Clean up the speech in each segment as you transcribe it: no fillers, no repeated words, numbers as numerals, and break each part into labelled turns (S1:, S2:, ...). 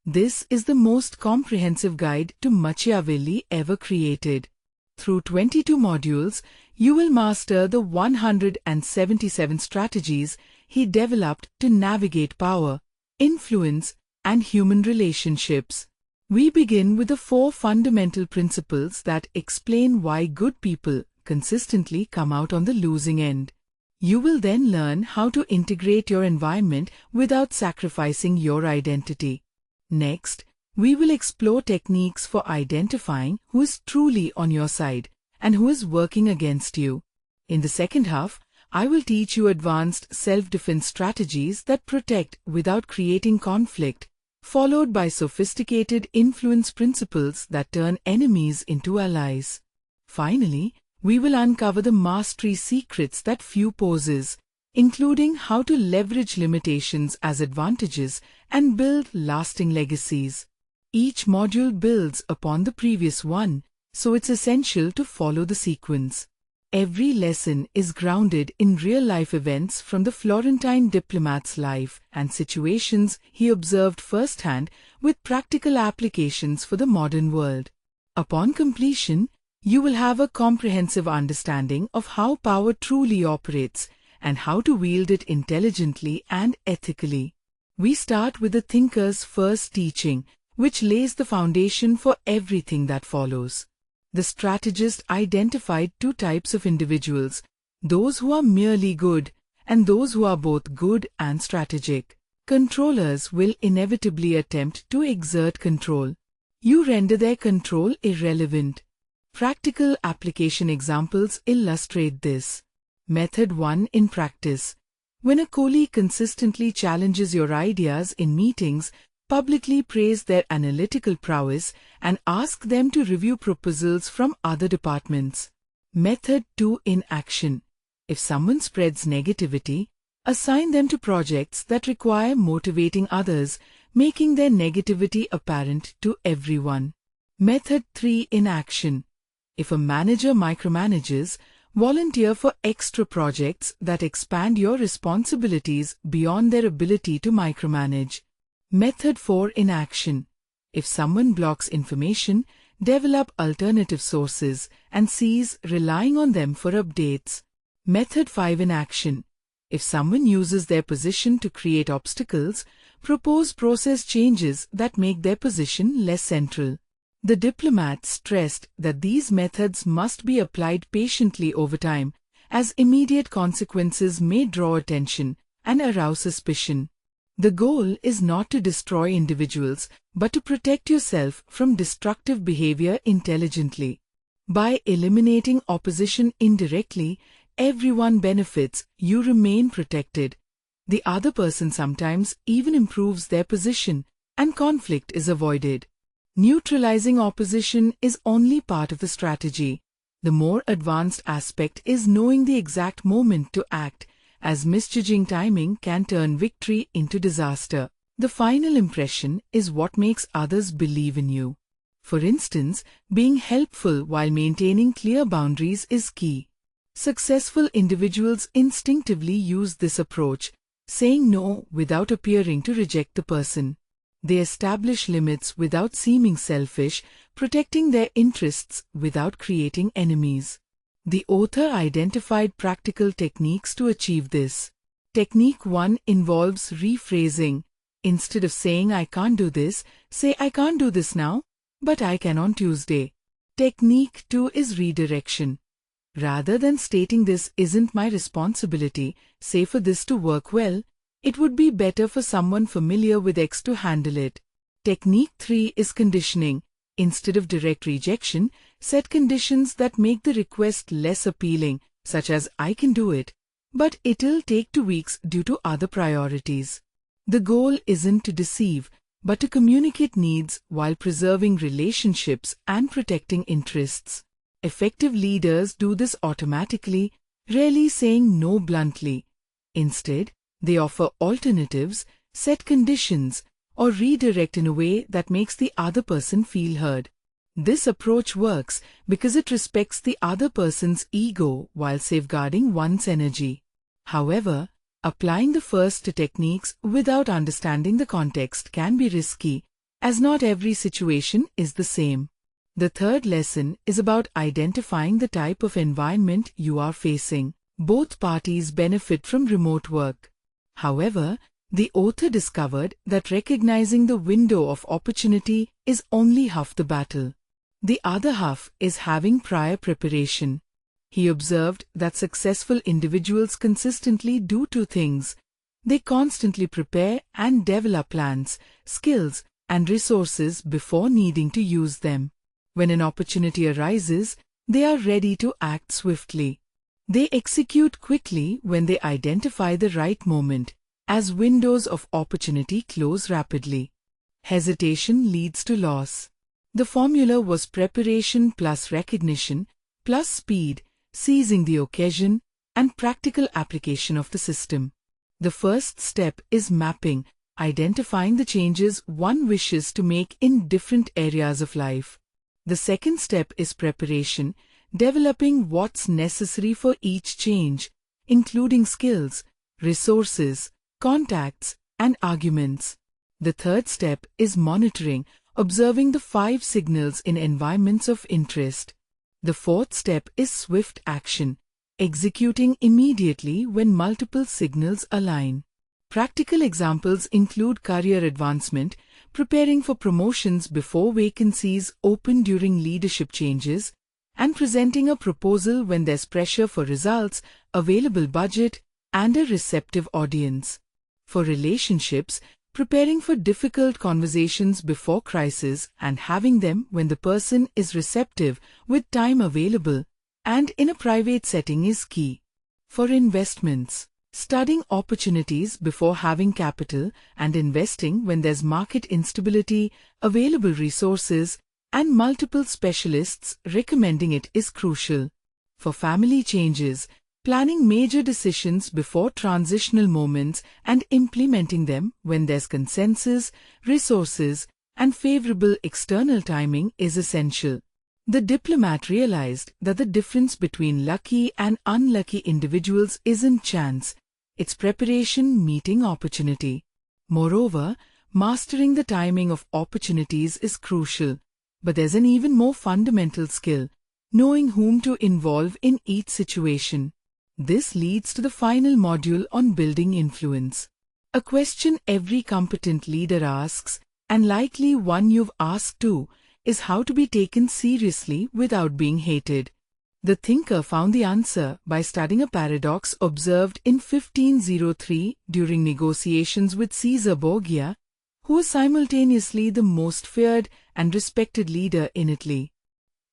S1: This is the most comprehensive guide to Machiavelli ever created. Through 22 modules, you will master the 177 strategies he developed to navigate power, influence, and human relationships. We begin with the 4 fundamental principles that explain why good people consistently come out on the losing end. You will then learn how to integrate your environment without sacrificing your identity. Next, we will explore techniques for identifying who is truly on your side and who is working against you. In the second half, I will teach you advanced self-defense strategies that protect without creating conflict, followed by sophisticated influence principles that turn enemies into allies. Finally, we will uncover the mastery secrets that few possess, including how to leverage limitations as advantages and build lasting legacies. Each module builds upon the previous one, so it's essential to follow the sequence. Every lesson is grounded in real-life events from the Florentine diplomat's life and situations he observed firsthand, with practical applications for the modern world. Upon completion, you will have a comprehensive understanding of how power truly operates and how to wield it intelligently and ethically. We start with the thinker's first teaching, which lays the foundation for everything that follows. The strategist identified 2 types of individuals, those who are merely good and those who are both good and strategic. Controllers will inevitably attempt to exert control. You render their control irrelevant. Practical application examples illustrate this. Method 1 in practice. When a colleague consistently challenges your ideas in meetings, publicly praise their analytical prowess and ask them to review proposals from other departments. Method 2 in action. If someone spreads negativity, assign them to projects that require motivating others, making their negativity apparent to everyone. Method 3 in action. If a manager micromanages, volunteer for extra projects that expand your responsibilities beyond their ability to micromanage. Method 4 in action. If someone blocks information, develop alternative sources and cease relying on them for updates. Method 5 in action. If someone uses their position to create obstacles, propose process changes that make their position less central. The diplomat stressed that these methods must be applied patiently over time, as immediate consequences may draw attention and arouse suspicion. The goal is not to destroy individuals, but to protect yourself from destructive behavior intelligently. By eliminating opposition indirectly, everyone benefits, you remain protected. The other person sometimes even improves their position, and conflict is avoided. Neutralizing opposition is only part of the strategy. The more advanced aspect is knowing the exact moment to act, as misjudging timing can turn victory into disaster. The final impression is what makes others believe in you. For instance, being helpful while maintaining clear boundaries is key. Successful individuals instinctively use this approach, saying no without appearing to reject the person. They establish limits without seeming selfish, protecting their interests without creating enemies. The author identified practical techniques to achieve this. Technique 1 involves rephrasing. Instead of saying I can't do this, say I can't do this now, but I can on Tuesday. Technique 2 is redirection. Rather than stating this isn't my responsibility, say for this to work well, it would be better for someone familiar with X to handle it. Technique 3 is conditioning. Instead of direct rejection, set conditions that make the request less appealing, such as I can do it, but it'll take 2 weeks due to other priorities. The goal isn't to deceive, but to communicate needs while preserving relationships and protecting interests. Effective leaders do this automatically, rarely saying no bluntly. Instead, they offer alternatives, set conditions, or redirect in a way that makes the other person feel heard. This approach works because it respects the other person's ego while safeguarding one's energy. However, applying the first two techniques without understanding the context can be risky, as not every situation is the same. The third lesson is about identifying the type of environment you are facing. Both parties benefit from remote work. However, the author discovered that recognizing the window of opportunity is only half the battle. The other half is having prior preparation. He observed that successful individuals consistently do two things. They constantly prepare and develop plans, skills, and resources before needing to use them. When an opportunity arises, they are ready to act swiftly. They execute quickly when they identify the right moment, as windows of opportunity close rapidly. Hesitation leads to loss. The formula was preparation plus recognition, plus speed, seizing the occasion, and practical application of the system. The first step is mapping, identifying the changes one wishes to make in different areas of life. The second step is preparation, developing what's necessary for each change, including skills, resources, contacts, and arguments. The third step is monitoring, observing the 5 signals in environments of interest. The fourth step is swift action, executing immediately when multiple signals align. Practical examples include career advancement, preparing for promotions before vacancies open during leadership changes, and presenting a proposal when there's pressure for results, available budget, and a receptive audience. For relationships, preparing for difficult conversations before crisis and having them when the person is receptive with time available and in a private setting is key. For investments, studying opportunities before having capital and investing when there's market instability, available resources, and multiple specialists recommending it is crucial. For family changes, planning major decisions before transitional moments and implementing them when there's consensus, resources, and favorable external timing is essential. The diplomat realized that the difference between lucky and unlucky individuals isn't chance, it's preparation meeting opportunity. Moreover, mastering the timing of opportunities is crucial, but there's an even more fundamental skill, knowing whom to involve in each situation. This leads to the final module on building influence. A question every competent leader asks, and likely one you've asked too, is how to be taken seriously without being hated. The thinker found the answer by studying a paradox observed in 1503 during negotiations with Caesar Borgia, who was simultaneously the most feared and respected leader in Italy.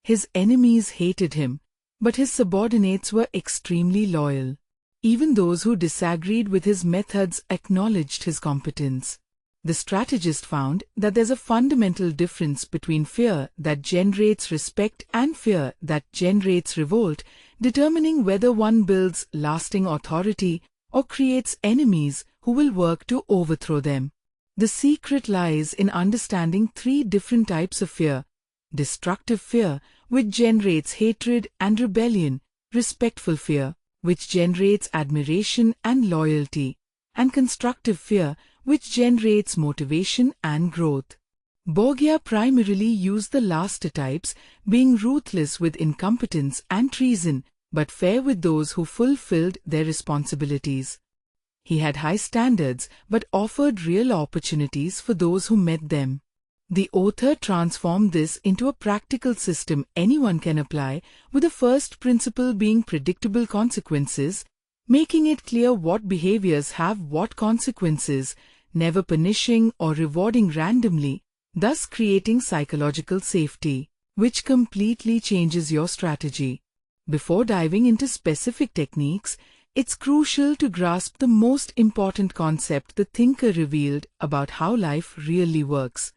S1: His enemies hated him, but his subordinates were extremely loyal. Even those who disagreed with his methods acknowledged his competence. The strategist found that there's a fundamental difference between fear that generates respect and fear that generates revolt, determining whether one builds lasting authority or creates enemies who will work to overthrow them. The secret lies in understanding 3 different types of fear: destructive fear, which generates hatred and rebellion; respectful fear, which generates admiration and loyalty; and constructive fear, which generates motivation and growth. Borgia primarily used the last types, being ruthless with incompetence and treason, but fair with those who fulfilled their responsibilities. He had high standards, but offered real opportunities for those who met them. The author transformed this into a practical system anyone can apply, with the first principle being predictable consequences, making it clear what behaviors have what consequences, never punishing or rewarding randomly, thus creating psychological safety, which completely changes your strategy. Before diving into specific techniques, it's crucial to grasp the most important concept the thinker revealed about how life really works.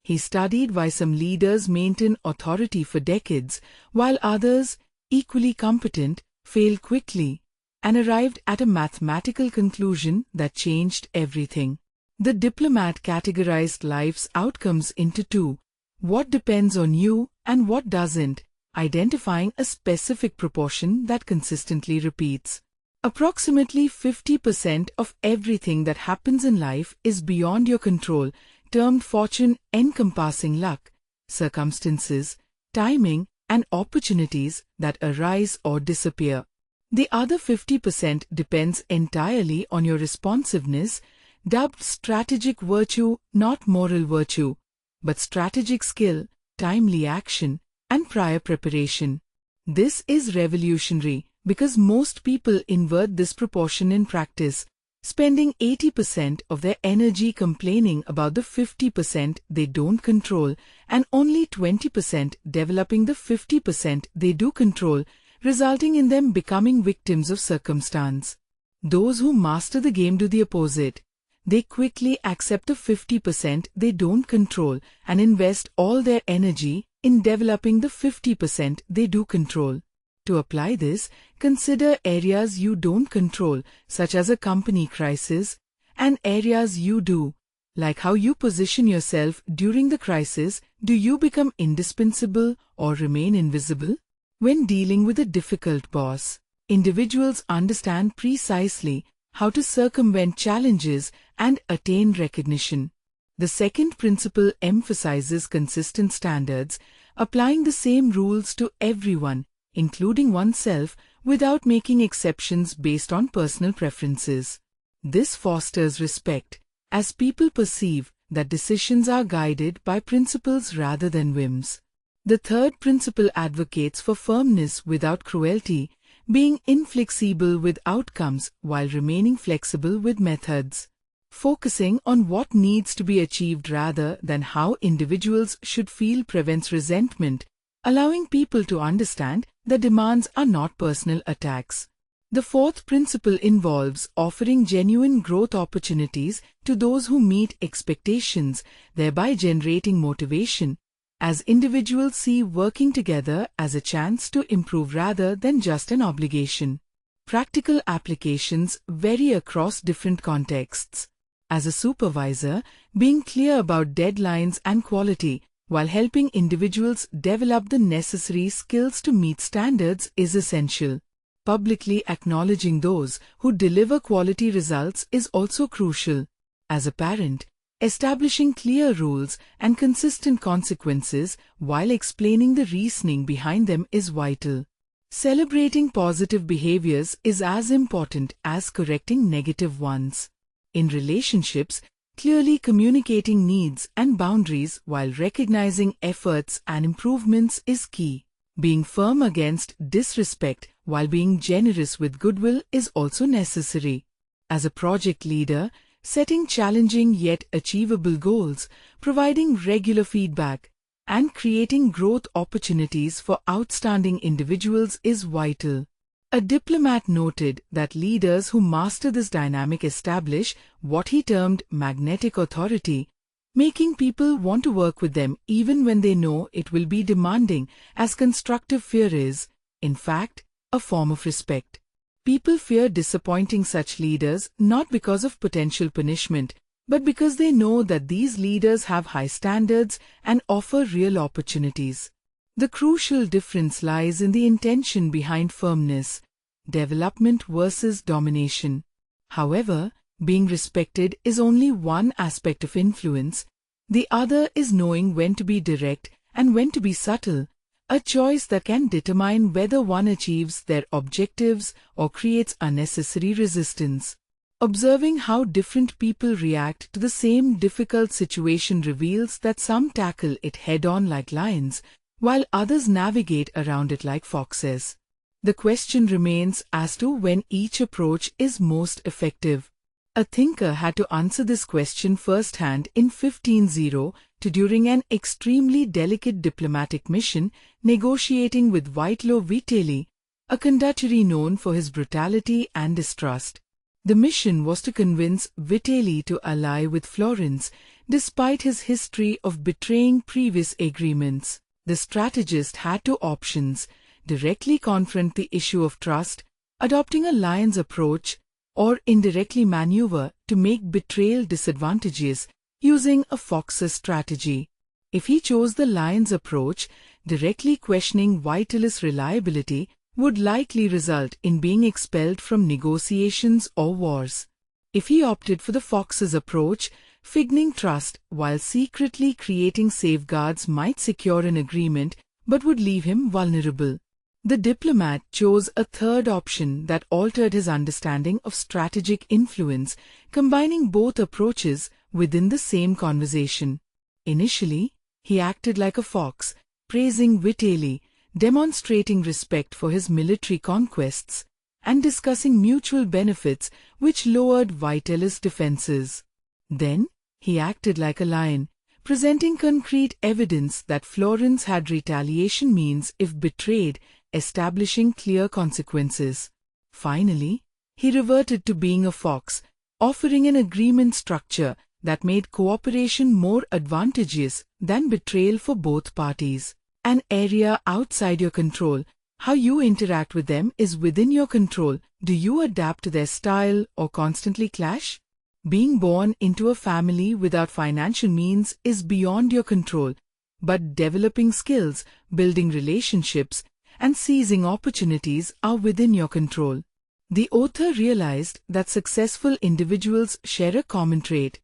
S1: He studied why some leaders maintain authority for decades, while others, equally competent, fail quickly, and arrived at a mathematical conclusion that changed everything. The diplomat categorized life's outcomes into 2: what depends on you and what doesn't, identifying a specific proportion that consistently repeats. Approximately 50% of everything that happens in life is beyond your control, termed fortune encompassing luck, circumstances, timing, and opportunities that arise or disappear. The other 50% depends entirely on your responsiveness, dubbed strategic virtue, not moral virtue, but strategic skill, timely action, and prior preparation. This is revolutionary because most people invert this proportion in practice, spending 80% of their energy complaining about the 50% they don't control and only 20% developing the 50% they do control, resulting in them becoming victims of circumstance. Those who master the game do the opposite. They quickly accept the 50% they don't control and invest all their energy in developing the 50% they do control. To apply this, consider areas you don't control, such as a company crisis, and areas you do, like how you position yourself during the crisis. Do you become indispensable or remain invisible? When dealing with a difficult boss, individuals understand precisely how to circumvent challenges and attain recognition. The second principle emphasizes consistent standards, applying the same rules to everyone, including oneself, without making exceptions based on personal preferences. This fosters respect, as people perceive that decisions are guided by principles rather than whims. The third principle advocates for firmness without cruelty, being inflexible with outcomes while remaining flexible with methods. Focusing on what needs to be achieved rather than how individuals should feel prevents resentment, allowing people to understand that demands are not personal attacks. The fourth principle involves offering genuine growth opportunities to those who meet expectations, thereby generating motivation, as individuals see working together as a chance to improve rather than just an obligation. Practical applications vary across different contexts. As a supervisor, being clear about deadlines and quality while helping individuals develop the necessary skills to meet standards is essential. Publicly acknowledging those who deliver quality results is also crucial. As a parent, establishing clear rules and consistent consequences while explaining the reasoning behind them is vital. Celebrating positive behaviors is as important as correcting negative ones. In relationships, clearly communicating needs and boundaries while recognizing efforts and improvements is key. Being firm against disrespect while being generous with goodwill is also necessary. As a project leader, setting challenging yet achievable goals, providing regular feedback, and creating growth opportunities for outstanding individuals is vital. A diplomat noted that leaders who master this dynamic establish what he termed magnetic authority, making people want to work with them even when they know it will be demanding, as constructive fear is, in fact, a form of respect. People fear disappointing such leaders not because of potential punishment, but because they know that these leaders have high standards and offer real opportunities. The crucial difference lies in the intention behind firmness, development versus domination. However, being respected is only one aspect of influence. The other is knowing when to be direct and when to be subtle, a choice that can determine whether one achieves their objectives or creates unnecessary resistance. Observing how different people react to the same difficult situation reveals that some tackle it head-on like lions, while others navigate around it like foxes. The question remains as to when each approach is most effective. A thinker had to answer this question firsthand in 1502 during an extremely delicate diplomatic mission negotiating with Vitalo Vitelli, a conductor known for his brutality and distrust. The mission was to convince Vitelli to ally with Florence, despite his history of betraying previous agreements. The strategist had two options: directly confront the issue of trust, adopting a lion's approach, or indirectly maneuver to make betrayal disadvantageous, using a fox's strategy. If he chose the lion's approach, directly questioning Vitelli's reliability would likely result in being expelled from negotiations or wars. If he opted for the fox's approach, figning trust while secretly creating safeguards might secure an agreement but would leave him vulnerable. The diplomat chose a third option that altered his understanding of strategic influence, combining both approaches within the same conversation. Initially, he acted like a fox, praising Vitelli, demonstrating respect for his military conquests, and discussing mutual benefits which lowered Vitelli's defenses. Then, he acted like a lion, presenting concrete evidence that Florence had retaliation means if betrayed, establishing clear consequences. Finally, he reverted to being a fox, offering an agreement structure that made cooperation more advantageous than betrayal for both parties. An area outside your control. How you interact with them is within your control. Do you adapt to their style or constantly clash? Being born into a family without financial means is beyond your control, but developing skills, building relationships, and seizing opportunities are within your control. The author realized that successful individuals share a common trait.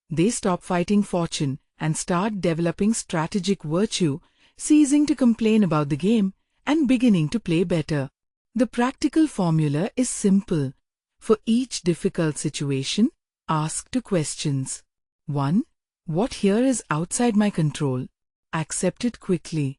S1: They stop fighting fortune and start developing strategic virtue, ceasing to complain about the game and beginning to play better. The practical formula is simple. For each difficult situation, ask two questions. 1. What here is outside my control? Accept it quickly.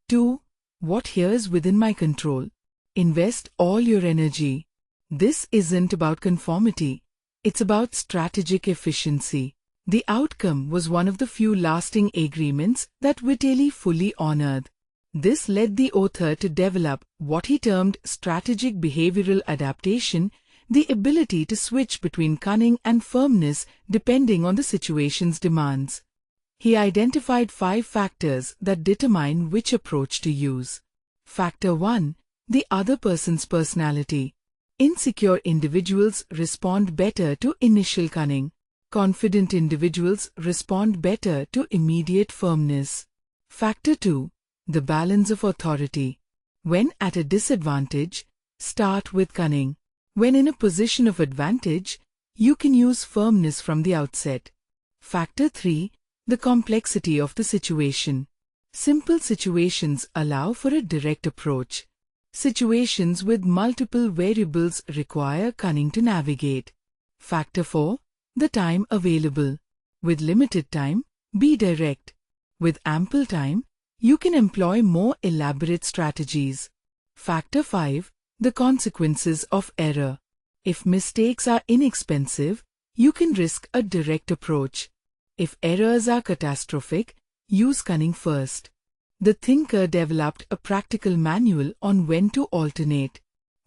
S1: 2. What here is within my control? Invest all your energy. This isn't about conformity. It's about strategic efficiency. The outcome was one of the few lasting agreements that Vitelli fully honored. This led the author to develop what he termed strategic behavioral adaptation, the ability to switch between cunning and firmness depending on the situation's demands. He identified 5 factors that determine which approach to use. Factor 1. The other person's personality. Insecure individuals respond better to initial cunning. Confident individuals respond better to immediate firmness. Factor 2. The balance of authority. When at a disadvantage, start with cunning. When in a position of advantage, you can use firmness from the outset. Factor 3. The complexity of the situation. Simple situations allow for a direct approach. Situations with multiple variables require cunning to navigate. Factor 4. The time available. With limited time, be direct. With ample time, you can employ more elaborate strategies. Factor 5. The consequences of error. If mistakes are inexpensive, you can risk a direct approach. If errors are catastrophic, use cunning first. The thinker developed a practical manual on when to alternate.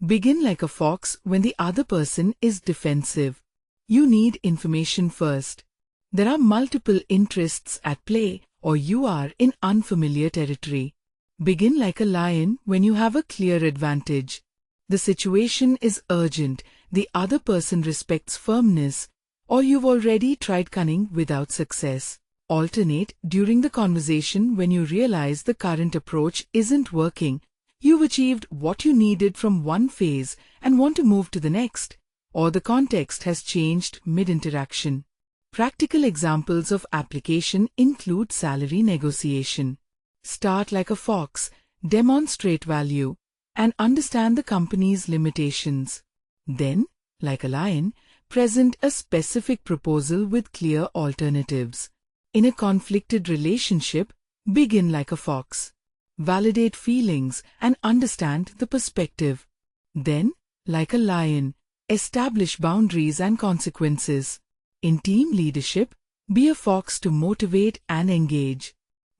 S1: Begin like a fox when the other person is defensive. You need information first. There are multiple interests at play, or you are in unfamiliar territory. Begin like a lion when you have a clear advantage. The situation is urgent, the other person respects firmness, or you've already tried cunning without success. Alternate during the conversation when you realize the current approach isn't working. You've achieved what you needed from one phase and want to move to the next, or the context has changed mid-interaction. Practical examples of application include salary negotiation. Start like a fox, demonstrate value, and understand the company's limitations. Then, like a lion, present a specific proposal with clear alternatives. In a conflicted relationship, begin like a fox. Validate feelings and understand the perspective. Then, like a lion, establish boundaries and consequences. In team leadership, be a fox to motivate and engage.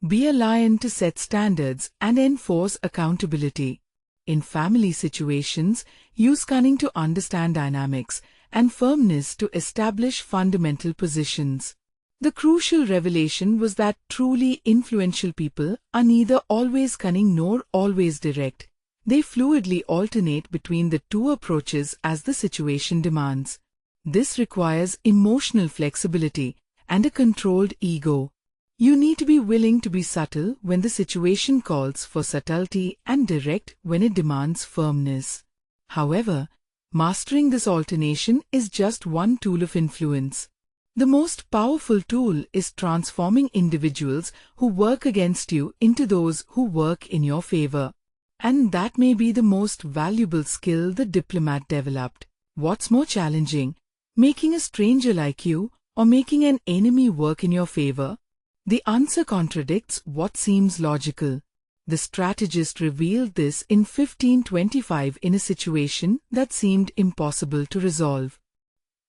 S1: Be a lion to set standards and enforce accountability. In family situations, use cunning to understand dynamics and firmness to establish fundamental positions. The crucial revelation was that truly influential people are neither always cunning nor always direct. They fluidly alternate between the two approaches as the situation demands. This requires emotional flexibility and a controlled ego. You need to be willing to be subtle when the situation calls for subtlety and direct when it demands firmness. However, mastering this alternation is just one tool of influence. The most powerful tool is transforming individuals who work against you into those who work in your favor. And that may be the most valuable skill the diplomat developed. What's more challenging, making a stranger like you or making an enemy work in your favor? The answer contradicts what seems logical. The strategist revealed this in 1525 in a situation that seemed impossible to resolve.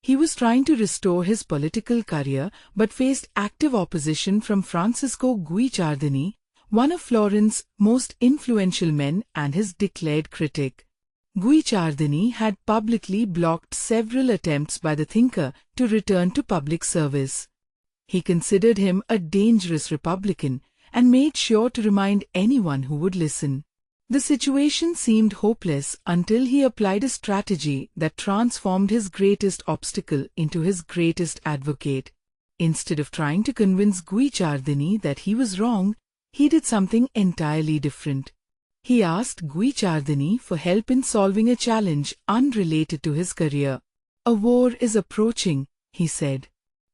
S1: He was trying to restore his political career but faced active opposition from Francisco Guicciardini, one of Florence's most influential men and his declared critic. Guicciardini had publicly blocked several attempts by the thinker to return to public service. He considered him a dangerous Republican and made sure to remind anyone who would listen. The situation seemed hopeless until he applied a strategy that transformed his greatest obstacle into his greatest advocate. Instead of trying to convince Guicciardini that he was wrong, he did something entirely different. He asked Guicciardini for help in solving a challenge unrelated to his career. "A war is approaching," he said.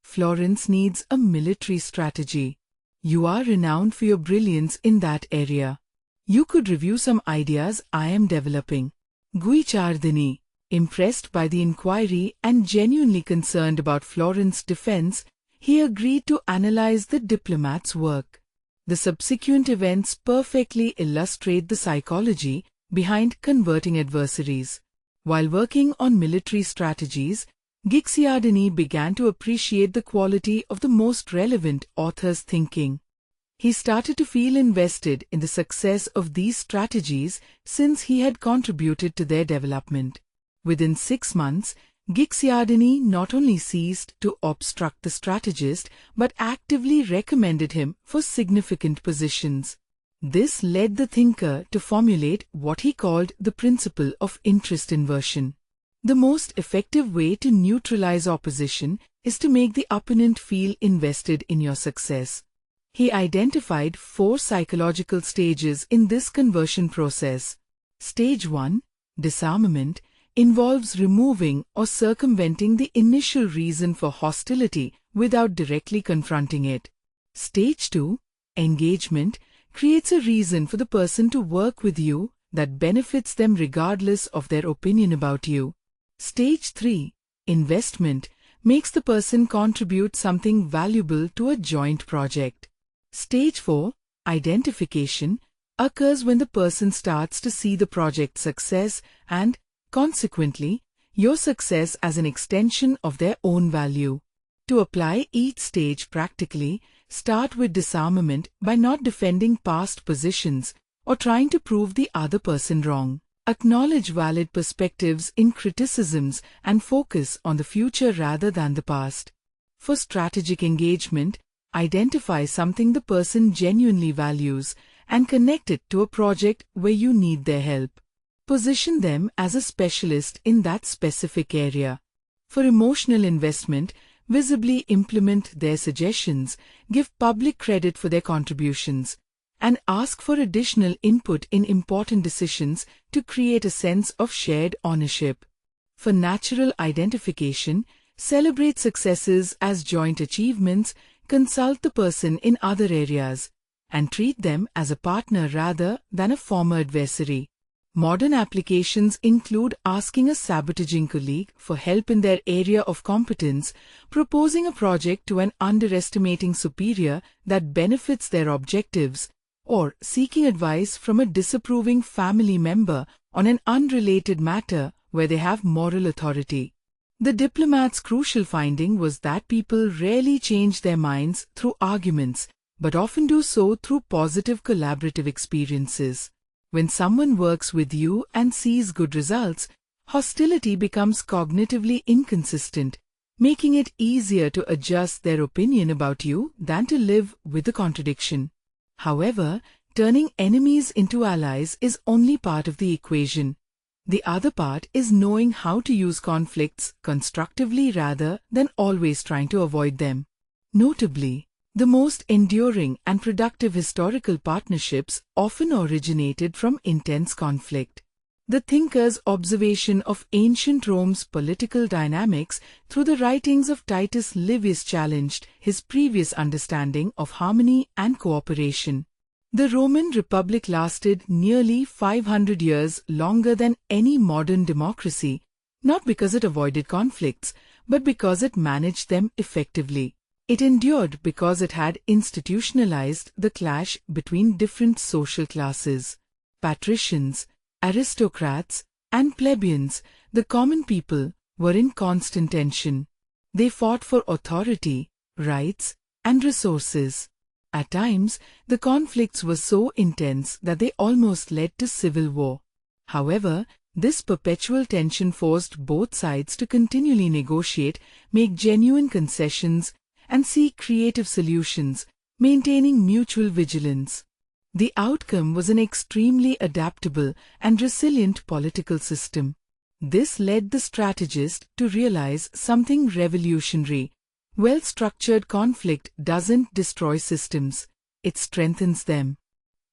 S1: "Florence needs a military strategy. You are renowned for your brilliance in that area. You could review some ideas I am developing." Guicciardini, impressed by the inquiry and genuinely concerned about Florence's defense, he agreed to analyze the diplomat's work. The subsequent events perfectly illustrate the psychology behind converting adversaries. While working on military strategies, Guicciardini began to appreciate the quality of the most relevant authors' thinking. He started to feel invested in the success of these strategies since he had contributed to their development. Within 6 months, Guicciardini not only ceased to obstruct the strategist but actively recommended him for significant positions. This led the thinker to formulate what he called the principle of interest inversion. The most effective way to neutralize opposition is to make the opponent feel invested in your success. He identified 4 psychological stages in this conversion process. Stage 1, disarmament, involves removing or circumventing the initial reason for hostility without directly confronting it. Stage 2, engagement, creates a reason for the person to work with you that benefits them regardless of their opinion about you. Stage 3, investment, makes the person contribute something valuable to a joint project. Stage 4, identification, occurs when the person starts to see the project's success and, consequently, your success as an extension of their own value. To apply each stage practically, start with disarmament by not defending past positions or trying to prove the other person wrong. Acknowledge valid perspectives in criticisms and focus on the future rather than the past. For strategic engagement, identify something the person genuinely values and connect it to a project where you need their help. Position them as a specialist in that specific area. For emotional investment, visibly implement their suggestions, give public credit for their contributions, and ask for additional input in important decisions to create a sense of shared ownership. For natural identification, celebrate successes as joint achievements, consult the person in other areas, and treat them as a partner rather than a former adversary. Modern applications include asking a sabotaging colleague for help in their area of competence, proposing a project to an underestimating superior that benefits their objectives, or seeking advice from a disapproving family member on an unrelated matter where they have moral authority. The diplomat's crucial finding was that people rarely change their minds through arguments, but often do so through positive collaborative experiences. When someone works with you and sees good results, hostility becomes cognitively inconsistent, making it easier to adjust their opinion about you than to live with the contradiction. However, turning enemies into allies is only part of the equation. The other part is knowing how to use conflicts constructively rather than always trying to avoid them. Notably, the most enduring and productive historical partnerships often originated from intense conflict. The thinker's observation of ancient Rome's political dynamics through the writings of Titus Livius challenged his previous understanding of harmony and cooperation. The Roman Republic lasted nearly 500 years longer than any modern democracy, not because it avoided conflicts, but because it managed them effectively. It endured because it had institutionalized the clash between different social classes. Patricians, aristocrats, and plebeians, the common people, were in constant tension. They fought for authority, rights, and resources. At times, the conflicts were so intense that they almost led to civil war. However, this perpetual tension forced both sides to continually negotiate, make genuine concessions, and seek creative solutions, maintaining mutual vigilance. The outcome was an extremely adaptable and resilient political system. This led the strategist to realize something revolutionary. Well-structured conflict doesn't destroy systems, it strengthens them.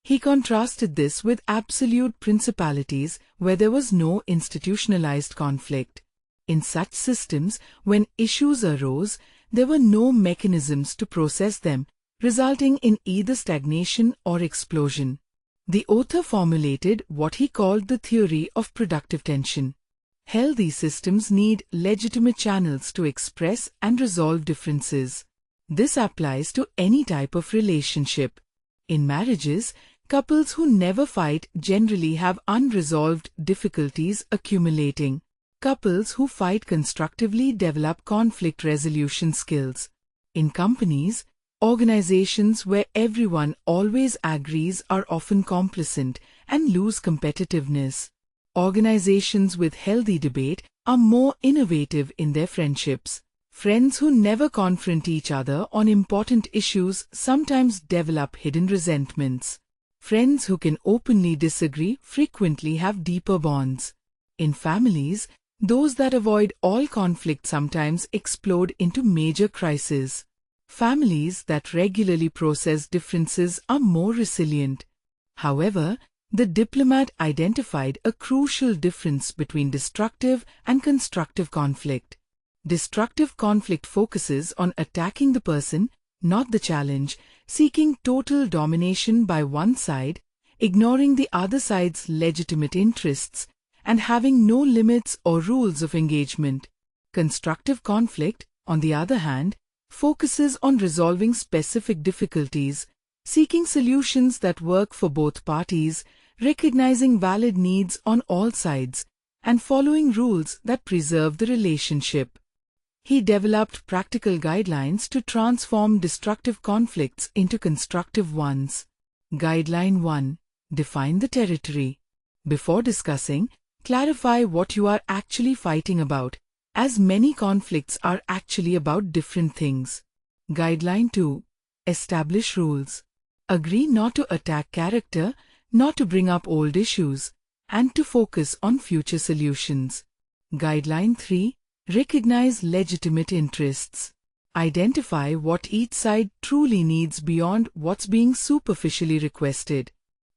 S1: He contrasted this with absolute principalities where there was no institutionalized conflict. In such systems, when issues arose, there were no mechanisms to process them, resulting in either stagnation or explosion. The author formulated what he called the theory of productive tension. Healthy systems need legitimate channels to express and resolve differences. This applies to any type of relationship. In marriages, couples who never fight generally have unresolved difficulties accumulating. Couples who fight constructively develop conflict resolution skills. In companies, organizations where everyone always agrees are often complacent and lose competitiveness. Organizations with healthy debate are more innovative in their friendships. Friends who never confront each other on important issues sometimes develop hidden resentments. Friends who can openly disagree frequently have deeper bonds. In families, those that avoid all conflict sometimes explode into major crises. Families that regularly process differences are more resilient. However, the diplomat identified a crucial difference between destructive and constructive conflict. Destructive conflict focuses on attacking the person, not the challenge, seeking total domination by one side, ignoring the other side's legitimate interests, and having no limits or rules of engagement. Constructive conflict, on the other hand, focuses on resolving specific difficulties, seeking solutions that work for both parties, recognizing valid needs on all sides, and following rules that preserve the relationship. He developed practical guidelines to transform destructive conflicts into constructive ones. Guideline 1. Define the territory. Before discussing, clarify what you are actually fighting about, as many conflicts are actually about different things. Guideline 2. Establish rules. Agree not to attack character, not to bring up old issues, and to focus on future solutions. Guideline 3. Recognize legitimate interests. Identify what each side truly needs beyond what's being superficially requested.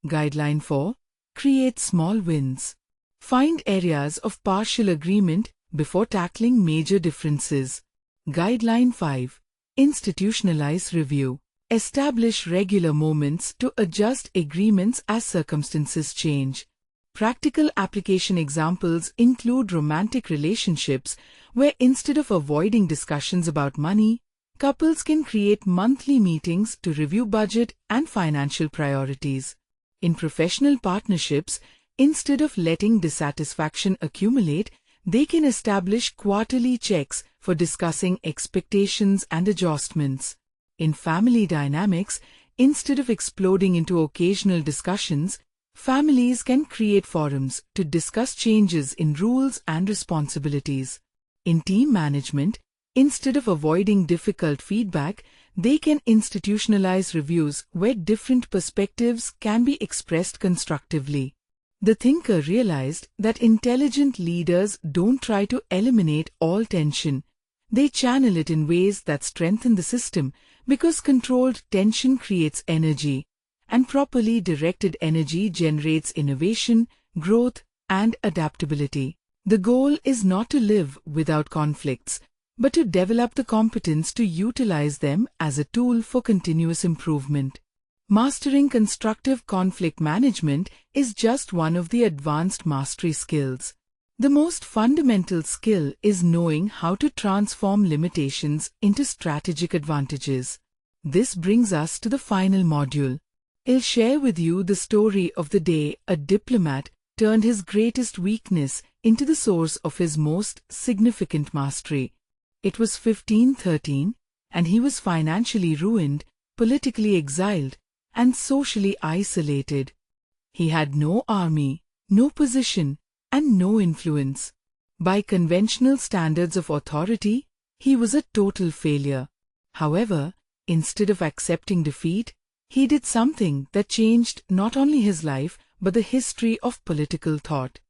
S1: Guideline 4. Create small wins. Find areas of partial agreement before tackling major differences. Guideline 5. Institutionalize review. Establish regular moments to adjust agreements as circumstances change. Practical application examples include romantic relationships where instead of avoiding discussions about money, couples can create monthly meetings to review budget and financial priorities. In professional partnerships, instead of letting dissatisfaction accumulate, they can establish quarterly checks for discussing expectations and adjustments. In family dynamics, instead of exploding into occasional discussions, families can create forums to discuss changes in rules and responsibilities. In team management, instead of avoiding difficult feedback, they can institutionalize reviews where different perspectives can be expressed constructively. The thinker realized that intelligent leaders don't try to eliminate all tension. They channel it in ways that strengthen the system because controlled tension creates energy, and properly directed energy generates innovation, growth, and adaptability. The goal is not to live without conflicts, but to develop the competence to utilize them as a tool for continuous improvement. Mastering constructive conflict management is just one of the advanced mastery skills. The most fundamental skill is knowing how to transform limitations into strategic advantages. This brings us to the final module. I'll share with you the story of the day a diplomat turned his greatest weakness into the source of his most significant mastery. It was 1513, and he was financially ruined, politically exiled, and socially isolated. He had no army, no position, and no influence. By conventional standards of authority, he was a total failure. However, instead of accepting defeat, he did something that changed not only his life but the history of political thought.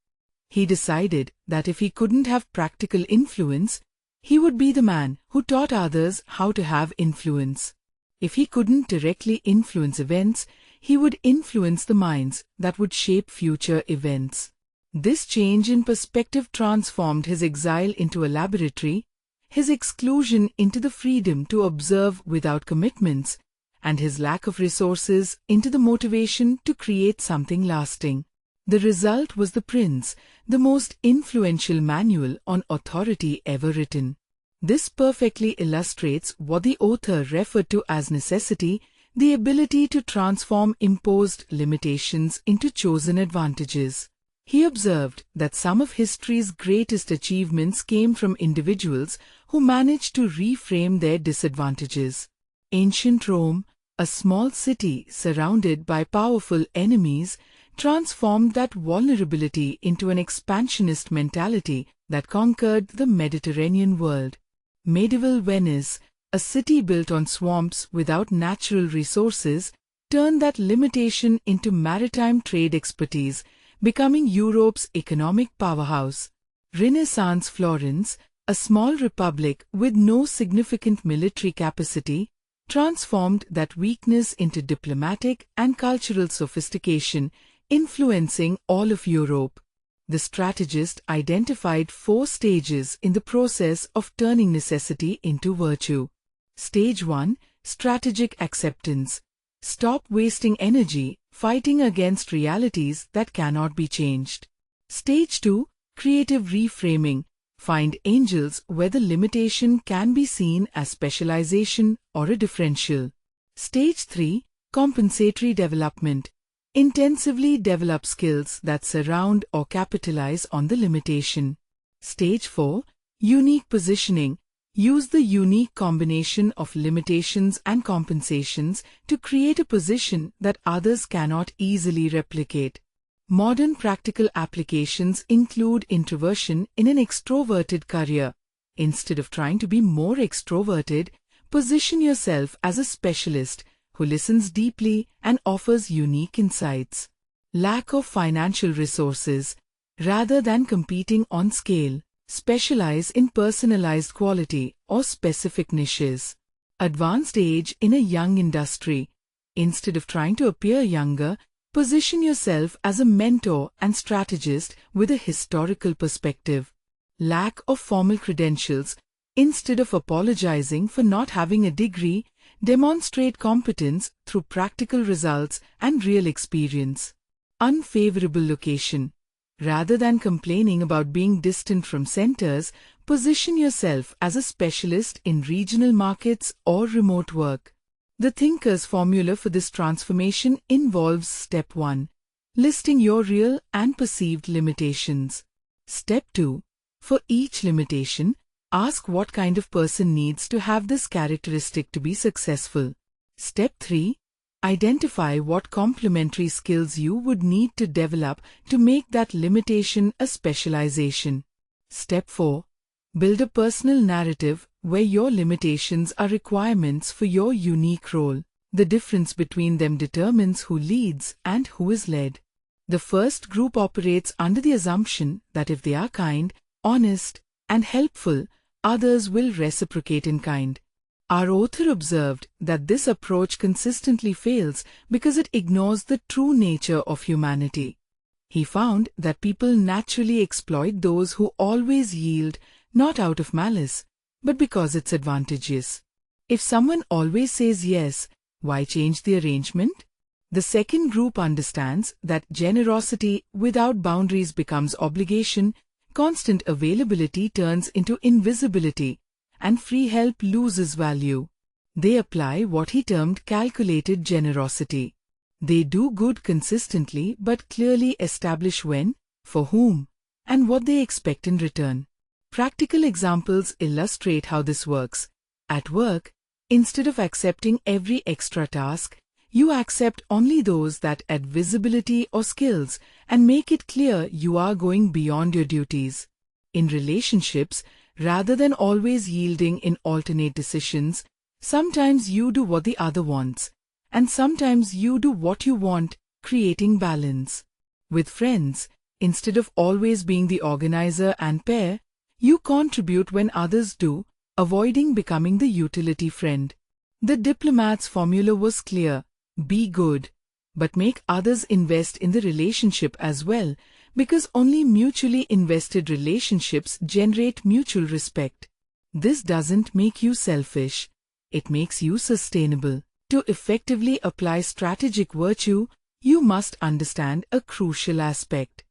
S1: He decided that if he couldn't have practical influence, he would be the man who taught others how to have influence. If he couldn't directly influence events, he would influence the minds that would shape future events. This change in perspective transformed his exile into a laboratory, his exclusion into the freedom to observe without commitments, and his lack of resources into the motivation to create something lasting. The result was The Prince, the most influential manual on authority ever written. This perfectly illustrates what the author referred to as necessity, the ability to transform imposed limitations into chosen advantages. He observed that some of history's greatest achievements came from individuals who managed to reframe their disadvantages. Ancient Rome, a small city surrounded by powerful enemies, transformed that vulnerability into an expansionist mentality that conquered the Mediterranean world. Medieval Venice, a city built on swamps without natural resources, turned that limitation into maritime trade expertise, becoming Europe's economic powerhouse. Renaissance Florence, a small republic with no significant military capacity, transformed that weakness into diplomatic and cultural sophistication, influencing all of Europe. The strategist identified 4 stages in the process of turning necessity into virtue. Stage 1, strategic acceptance. Stop wasting energy fighting against realities that cannot be changed. Stage 2, creative reframing. Find angels where the limitation can be seen as specialization or a differential. Stage 3, compensatory development. Intensively develop skills that surround or capitalize on the limitation. Stage 4, unique positioning. Use the unique combination of limitations and compensations to create a position that others cannot easily replicate. Modern practical applications include introversion in an extroverted career. Instead of trying to be more extroverted, position yourself as a specialist who listens deeply and offers unique insights. Lack of financial resources. Rather than competing on scale, specialize in personalized quality or specific niches. Advanced age in a young industry. Instead of trying to appear younger, position yourself as a mentor and strategist with a historical perspective. Lack of formal credentials. Instead of apologizing for not having a degree, demonstrate competence through practical results and real experience. Unfavorable location. Rather than complaining about being distant from centers, position yourself as a specialist in regional markets or remote work. The thinker's formula for this transformation involves Step 1, listing your real and perceived limitations. Step 2, for each limitation, ask what kind of person needs to have this characteristic to be successful. Step 3, identify what complementary skills you would need to develop to make that limitation a specialization. Step 4, build a personal narrative where your limitations are requirements for your unique role. The difference between them determines who leads and who is led. The first group operates under the assumption that if they are kind, honest, and helpful, others will reciprocate in kind. Our author observed that this approach consistently fails because it ignores the true nature of humanity. He found that people naturally exploit those who always yield, not out of malice, but because it's advantageous. If someone always says yes, why change the arrangement? The second group understands that generosity without boundaries becomes obligation, constant availability turns into invisibility, and free help loses value. They apply what he termed calculated generosity. They do good consistently but clearly establish when, for whom, and what they expect in return. Practical examples illustrate how this works. At work, instead of accepting every extra task, you accept only those that add visibility or skills and make it clear you are going beyond your duties. In relationships, rather than always yielding in alternate decisions, sometimes you do what the other wants, and sometimes you do what you want, creating balance. With friends, instead of always being the organizer and pair, you contribute when others do, avoiding becoming the utility friend. The diplomat's formula was clear: be good, but make others invest in the relationship as well, because only mutually invested relationships generate mutual respect. This doesn't make you selfish. It makes you sustainable. To effectively apply strategic virtue, you must understand a crucial aspect.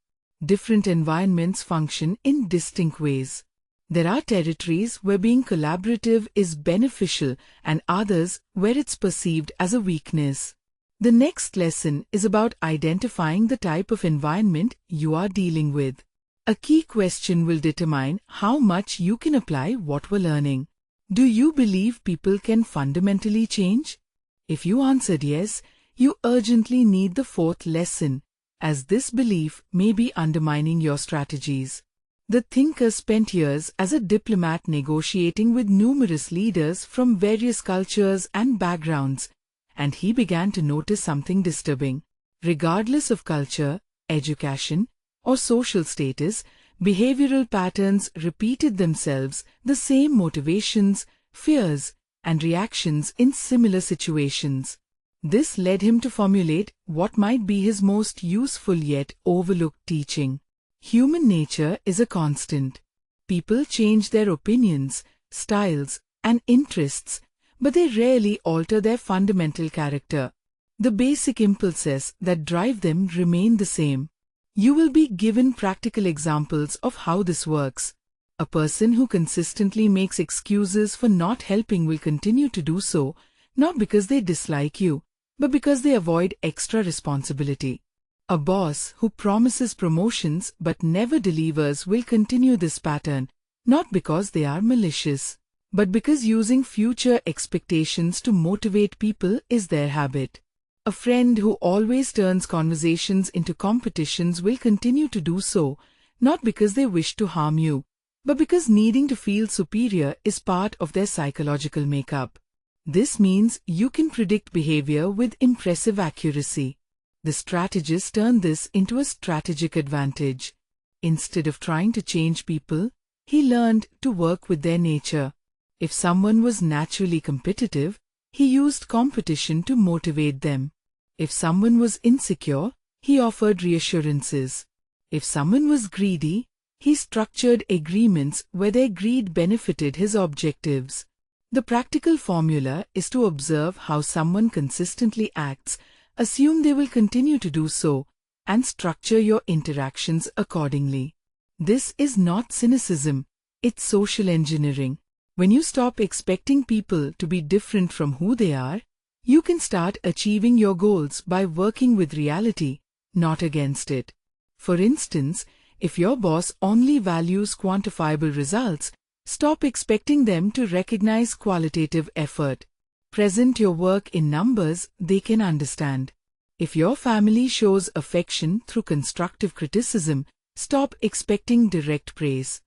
S1: Different environments function in distinct ways. There are territories where being collaborative is beneficial and others where it's perceived as a weakness. The next lesson is about identifying the type of environment you are dealing with. A key question will determine how much you can apply what we're learning. Do you believe people can fundamentally change? If you answered yes, you urgently need the fourth lesson, as this belief may be undermining your strategies. The thinker spent years as a diplomat negotiating with numerous leaders from various cultures and backgrounds, and he began to notice something disturbing. Regardless of culture, education, or social status, behavioral patterns repeated themselves, the same motivations, fears, and reactions in similar situations. This led him to formulate what might be his most useful yet overlooked teaching. Human nature is a constant. People change their opinions, styles, and interests, but they rarely alter their fundamental character. The basic impulses that drive them remain the same. You will be given practical examples of how this works. A person who consistently makes excuses for not helping will continue to do so, not because they dislike you, but because they avoid extra responsibility. A boss who promises promotions but never delivers will continue this pattern, not because they are malicious, but because using future expectations to motivate people is their habit. A friend who always turns conversations into competitions will continue to do so, not because they wish to harm you, but because needing to feel superior is part of their psychological makeup. This means you can predict behavior with impressive accuracy. The strategist turned this into a strategic advantage. Instead of trying to change people, he learned to work with their nature. If someone was naturally competitive, he used competition to motivate them. If someone was insecure, he offered reassurances. If someone was greedy, he structured agreements where their greed benefited his objectives. The practical formula is to observe how someone consistently acts, assume they will continue to do so, and structure your interactions accordingly. This is not cynicism, it's social engineering. When you stop expecting people to be different from who they are, you can start achieving your goals by working with reality, not against it. For instance, if your boss only values quantifiable results, stop expecting them to recognize qualitative effort. Present your work in numbers they can understand. If your family shows affection through constructive criticism, stop expecting direct praise.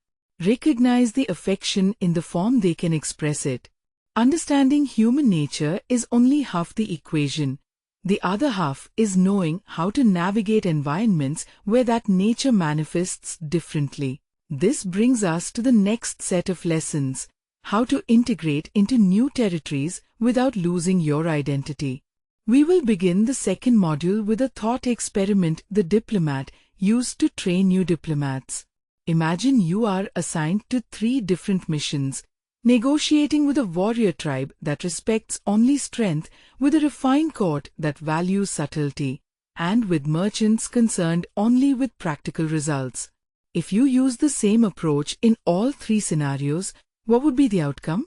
S1: Recognize the affection in the form they can express it. Understanding human nature is only half the equation. The other half is knowing how to navigate environments where that nature manifests differently. This brings us to the next set of lessons: how to integrate into new territories without losing your identity. We will begin the second module with a thought experiment the diplomat used to train new diplomats. Imagine you are assigned to 3 different missions, negotiating with a warrior tribe that respects only strength, with a refined court that values subtlety, and with merchants concerned only with practical results. If you use the same approach in all 3 scenarios, what would be the outcome?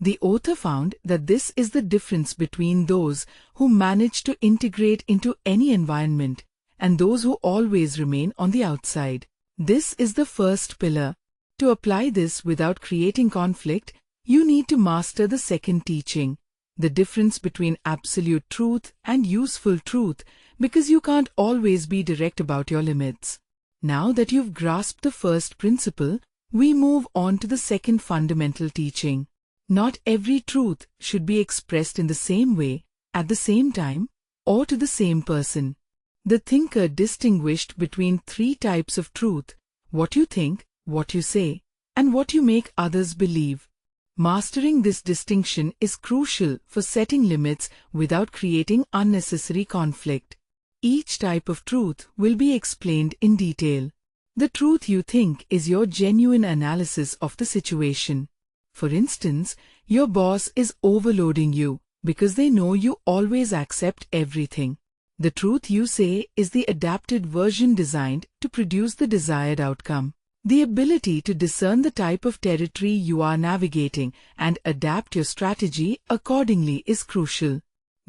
S1: The author found that this is the difference between those who manage to integrate into any environment and those who always remain on the outside. This is the first pillar. To apply this without creating conflict, you need to master the second teaching, the difference between absolute truth and useful truth, because you can't always be direct about your limits. Now that you've grasped the first principle, we move on to the second fundamental teaching. Not every truth should be expressed in the same way, at the same time, or to the same person. The thinker distinguished between 3 types of truth: what you think, what you say, and what you make others believe. Mastering this distinction is crucial for setting limits without creating unnecessary conflict. Each type of truth will be explained in detail. The truth you think is your genuine analysis of the situation. For instance, your boss is overloading you because they know you always accept everything. The truth you say is the adapted version designed to produce the desired outcome. The ability to discern the type of territory you are navigating and adapt your strategy accordingly is crucial.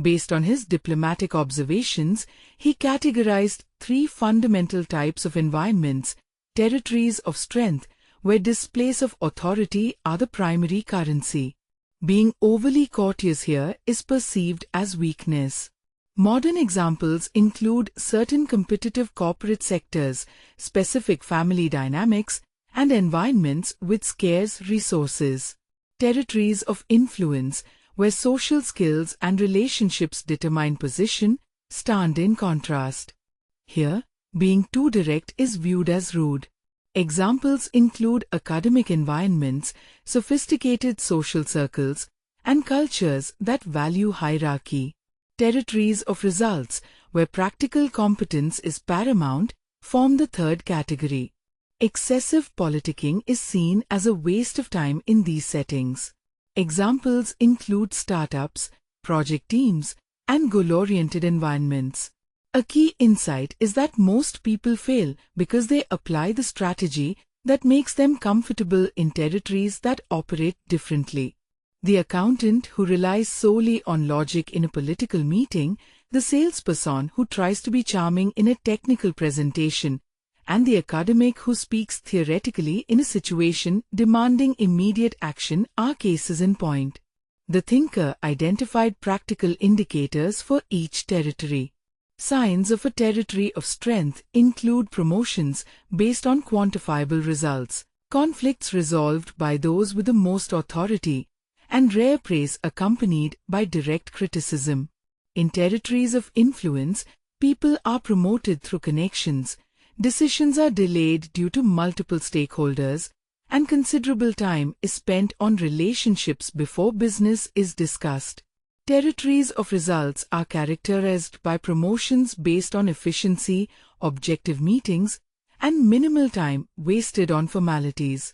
S1: Based on his diplomatic observations, he categorized 3 fundamental types of environments: territories of strength, where displays of authority are the primary currency. Being overly courteous here is perceived as weakness. Modern examples include certain competitive corporate sectors, specific family dynamics, and environments with scarce resources. Territories of influence, where social skills and relationships determine position, stand in contrast. Here, being too direct is viewed as rude. Examples include academic environments, sophisticated social circles, and cultures that value hierarchy. Territories of results, where practical competence is paramount, form the third category. Excessive politicking is seen as a waste of time in these settings. Examples include startups, project teams, and goal-oriented environments. A key insight is that most people fail because they apply the strategy that makes them comfortable in territories that operate differently. The accountant who relies solely on logic in a political meeting, the salesperson who tries to be charming in a technical presentation, and the academic who speaks theoretically in a situation demanding immediate action are cases in point. The thinker identified practical indicators for each territory. Signs of a territory of strength include promotions based on quantifiable results, conflicts resolved by those with the most authority, and rare praise accompanied by direct criticism. In territories of influence, people are promoted through connections, decisions are delayed due to multiple stakeholders, and considerable time is spent on relationships before business is discussed. Territories of results are characterized by promotions based on efficiency, objective meetings, and minimal time wasted on formalities.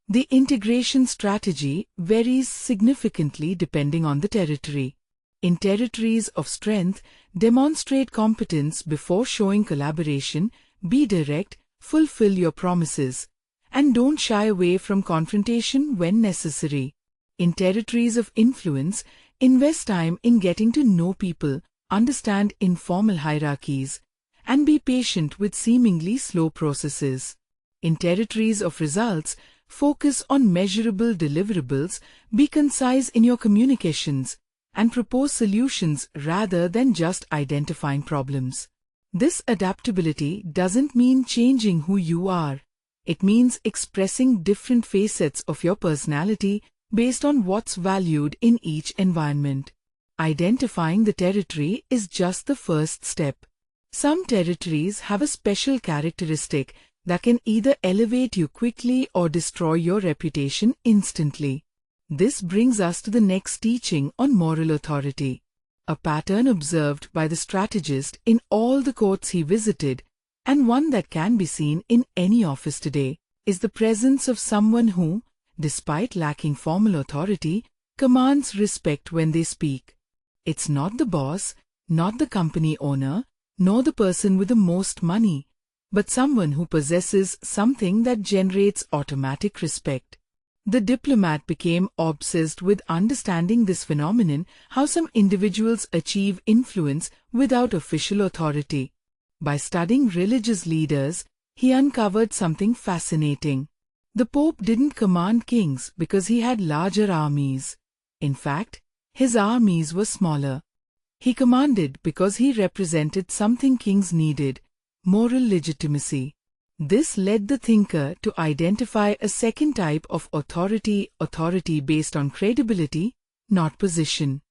S1: The integration strategy varies significantly depending on the territory. In territories of strength, demonstrate competence before showing collaboration, be direct, fulfill your promises, and don't shy away from confrontation when necessary. In territories of influence, invest time in getting to know people, understand informal hierarchies, and be patient with seemingly slow processes. In territories of results, focus on measurable deliverables, be concise in your communications, and propose solutions rather than just identifying problems. This adaptability doesn't mean changing who you are. It means expressing different facets of your personality based on what's valued in each environment. Identifying the territory is just the first step. Some territories have a special characteristic that can either elevate you quickly or destroy your reputation instantly. This brings us to the next teaching on moral authority. A pattern observed by the strategist in all the courts he visited, and one that can be seen in any office today, is the presence of someone who, despite lacking formal authority, commands respect when they speak. It's not the boss, not the company owner, nor the person with the most money, but someone who possesses something that generates automatic respect. The diplomat became obsessed with understanding this phenomenon, how some individuals achieve influence without official authority. By studying religious leaders, he uncovered something fascinating. The Pope didn't command kings because he had larger armies. In fact, his armies were smaller. He commanded because he represented something kings needed: moral legitimacy. This led the thinker to identify a second type of authority based on credibility, not position.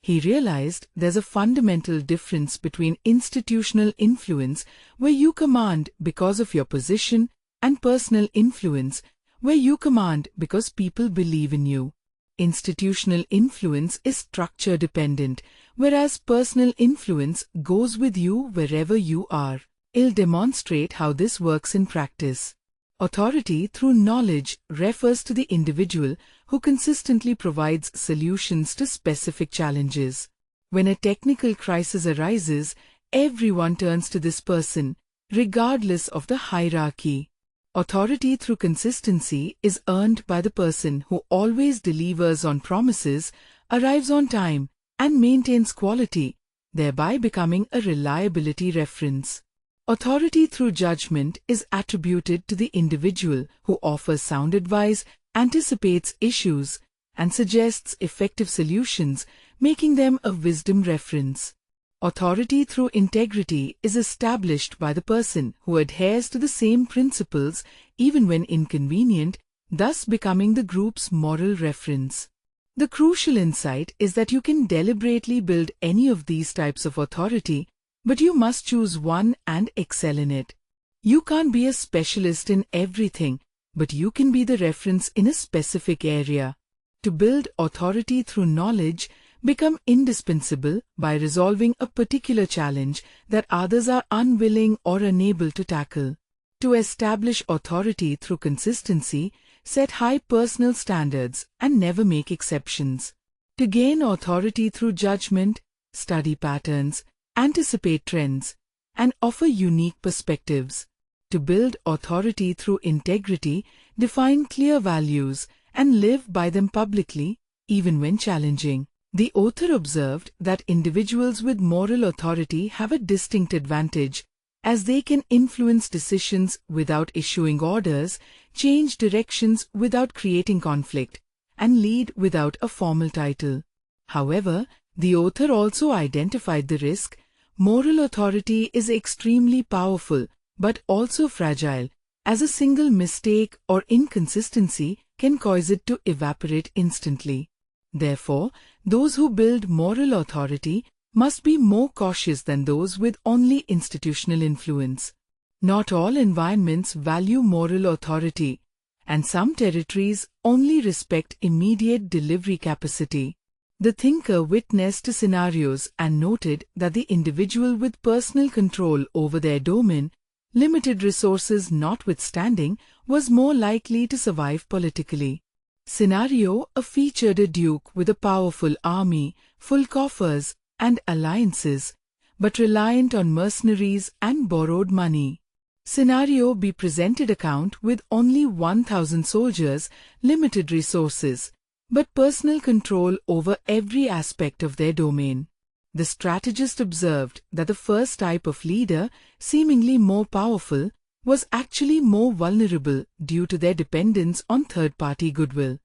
S1: He realized there's a fundamental difference between institutional influence, where you command because of your position, and personal influence, where you command because people believe in you. Institutional influence is structure dependent, whereas personal influence goes with you wherever you are. I'll demonstrate how this works in practice. Authority through knowledge refers to the individual who consistently provides solutions to specific challenges. When a technical crisis arises, everyone turns to this person, regardless of the hierarchy. Authority through consistency is earned by the person who always delivers on promises, arrives on time, and maintains quality, thereby becoming a reliability reference. Authority through judgment is attributed to the individual who offers sound advice, anticipates issues, and suggests effective solutions, making them a wisdom reference. Authority through integrity is established by the person who adheres to the same principles even when inconvenient, thus becoming the group's moral reference. The crucial insight is that you can deliberately build any of these types of authority, but you must choose one and excel in it. You can't be a specialist in everything, but you can be the reference in a specific area. To build authority through knowledge, become indispensable by resolving a particular challenge that others are unwilling or unable to tackle. To establish authority through consistency, set high personal standards and never make exceptions. To gain authority through judgment, study patterns, anticipate trends, and offer unique perspectives. To build authority through integrity, define clear values and live by them publicly, even when challenging. The author observed that individuals with moral authority have a distinct advantage, as they can influence decisions without issuing orders, change directions without creating conflict, and lead without a formal title. However, the author also identified the risk. Moral authority is extremely powerful, but also fragile, as a single mistake or inconsistency can cause it to evaporate instantly. Therefore, those who build moral authority must be more cautious than those with only institutional influence. Not all environments value moral authority, and some territories only respect immediate delivery capacity. The thinker witnessed scenarios and noted that the individual with personal control over their domain, limited resources notwithstanding, was more likely to survive politically. Scenario: featured a duke with a powerful army, full coffers, and alliances, but reliant on mercenaries and borrowed money. Scenario B presented a count with only 1,000 soldiers, limited resources, but personal control over every aspect of their domain. The strategist observed that the first type of leader, seemingly more powerful, was actually more vulnerable due to their dependence on third-party goodwill.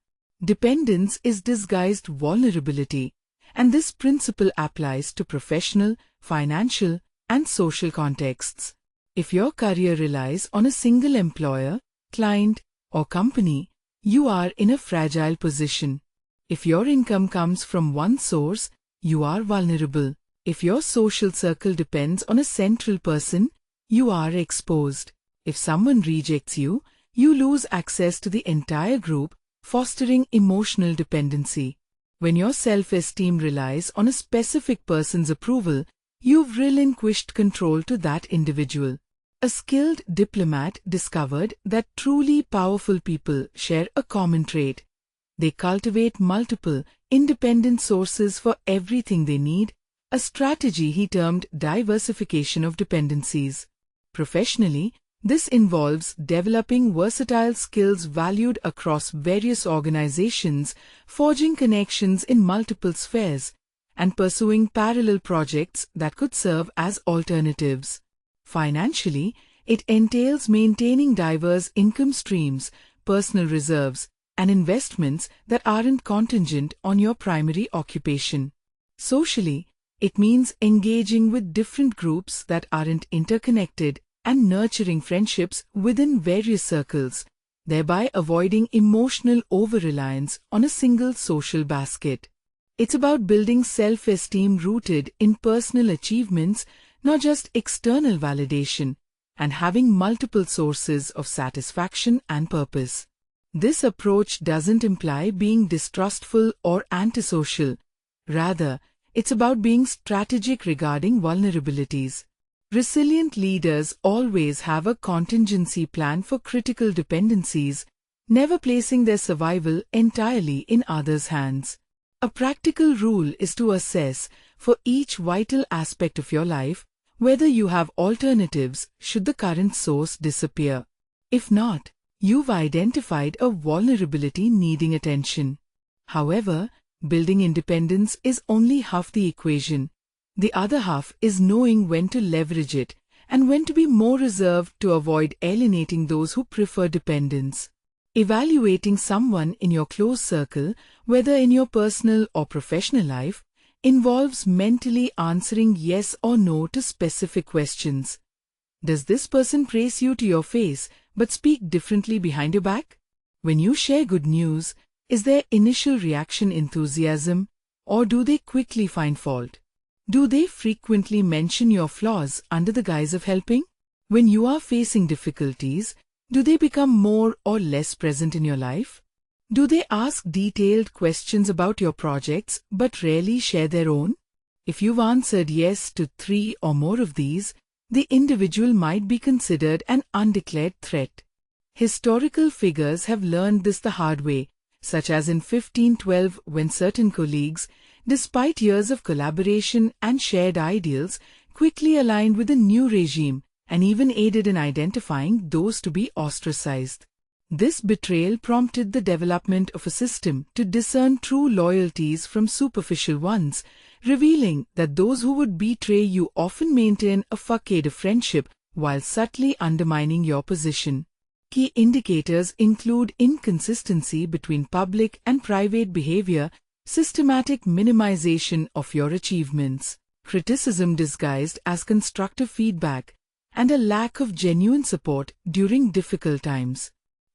S1: Dependence is disguised vulnerability, and this principle applies to professional, financial, and social contexts. If your career relies on a single employer, client, or company, you are in a fragile position. If your income comes from one source, you are vulnerable. If your social circle depends on a central person, you are exposed. If someone rejects you, you lose access to the entire group, fostering emotional dependency. When your self-esteem relies on a specific person's approval, you've relinquished control to that individual. a skilled diplomat discovered that truly powerful people share a common trait. They cultivate multiple, independent sources for everything they need, a strategy he termed diversification of dependencies. Professionally, this involves developing versatile skills valued across various organizations, forging connections in multiple spheres, and pursuing parallel projects that could serve as alternatives. Financially, it entails maintaining diverse income streams, personal reserves, and investments that aren't contingent on your primary occupation. Socially, it means engaging with different groups that aren't interconnected and nurturing friendships within various circles, thereby avoiding emotional over-reliance on a single social basket. It's about building self-esteem rooted in personal achievements, not just external validation, and having multiple sources of satisfaction and purpose. This approach doesn't imply being distrustful or antisocial. Rather, it's about being strategic regarding vulnerabilities. Resilient leaders always have a contingency plan for critical dependencies, never placing their survival entirely in others' hands. A practical rule is to assess, for each vital aspect of your life, whether you have alternatives should the current source disappear. If not, you've identified a vulnerability needing attention. However, building independence is only half the equation. The other half is knowing when to leverage it and when to be more reserved to avoid alienating those who prefer dependence. Evaluating someone in your close circle, whether in your personal or professional life, involves mentally answering yes or no to specific questions. Does this person praise you to your face but speak differently behind your back? When you share good news, is their initial reaction enthusiasm, or do they quickly find fault? Do they frequently mention your flaws under the guise of helping? When you are facing difficulties, do they become more or less present in your life? Do they ask detailed questions about your projects but rarely share their own? If you've answered yes to 3 or more of these, the individual might be considered an undeclared threat. Historical figures have learned this the hard way, such as in 1512 when certain colleagues, despite years of collaboration and shared ideals, quickly aligned with a new regime and even aided in identifying those to be ostracized. This betrayal prompted the development of a system to discern true loyalties from superficial ones, revealing that those who would betray you often maintain a facade of friendship while subtly undermining your position. Key indicators include inconsistency between public and private behavior, systematic minimization of your achievements, criticism disguised as constructive feedback, and a lack of genuine support during difficult times.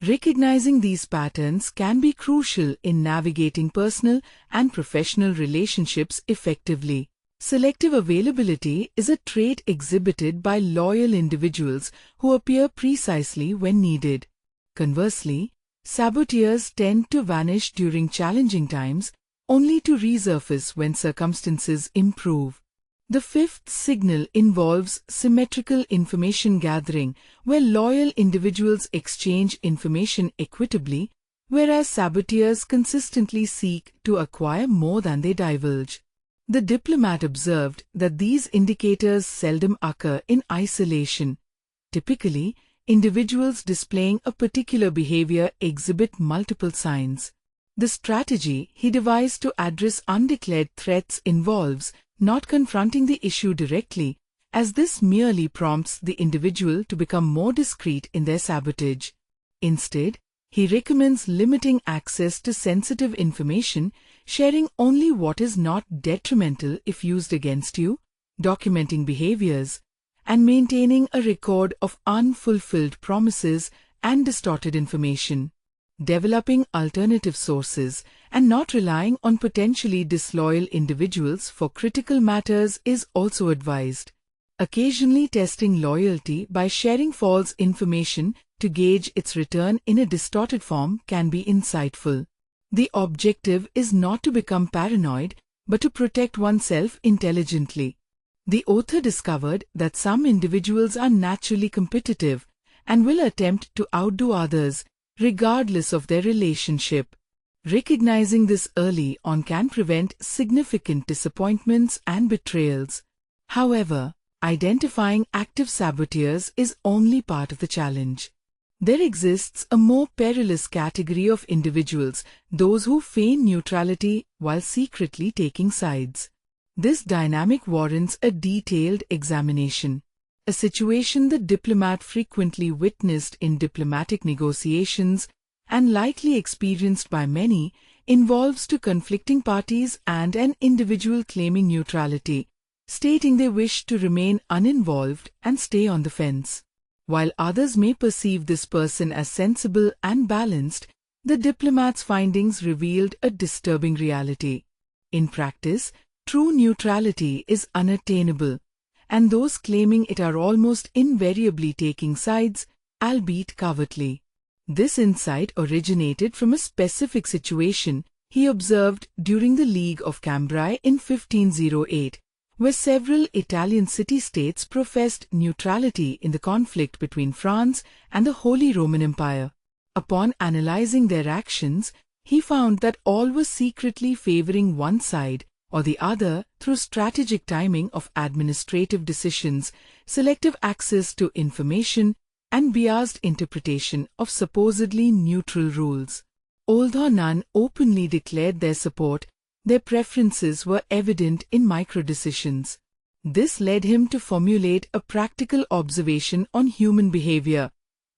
S1: Recognizing these patterns can be crucial in navigating personal and professional relationships effectively. Selective availability is a trait exhibited by loyal individuals who appear precisely when needed. Conversely, saboteurs tend to vanish during challenging times, only to resurface when circumstances improve. The fifth signal involves symmetrical information gathering, where loyal individuals exchange information equitably, whereas saboteurs consistently seek to acquire more than they divulge. The diplomat observed that these indicators seldom occur in isolation. Typically, individuals displaying a particular behavior exhibit multiple signs. The strategy he devised to address undeclared threats involves not confronting the issue directly, as this merely prompts the individual to become more discreet in their sabotage. Instead, he recommends limiting access to sensitive information, sharing only what is not detrimental if used against you, documenting behaviors, and maintaining a record of unfulfilled promises and distorted information. Developing alternative sources and not relying on potentially disloyal individuals for critical matters is also advised. Occasionally testing loyalty by sharing false information to gauge its return in a distorted form can be insightful. The objective is not to become paranoid, but to protect oneself intelligently. The author discovered that some individuals are naturally competitive and will attempt to outdo others, regardless of their relationship. Recognizing this early on can prevent significant disappointments and betrayals. However, identifying active saboteurs is only part of the challenge. There exists a more perilous category of individuals, those who feign neutrality while secretly taking sides. This dynamic warrants a detailed examination. A situation the diplomat frequently witnessed in diplomatic negotiations and likely experienced by many involves two conflicting parties and an individual claiming neutrality, stating they wish to remain uninvolved and stay on the fence. While others may perceive this person as sensible and balanced, the diplomat's findings revealed a disturbing reality. In practice, true neutrality is unattainable, and those claiming it are almost invariably taking sides, albeit covertly. This insight originated from a specific situation he observed during the League of Cambrai in 1508, where several Italian city-states professed neutrality in the conflict between France and the Holy Roman Empire. Upon analyzing their actions, he found that all were secretly favoring one side or the other through strategic timing of administrative decisions, selective access to information, and biased interpretation of supposedly neutral rules. Although none openly declared their support, their preferences were evident in micro-decisions. This led him to formulate a practical observation on human behavior.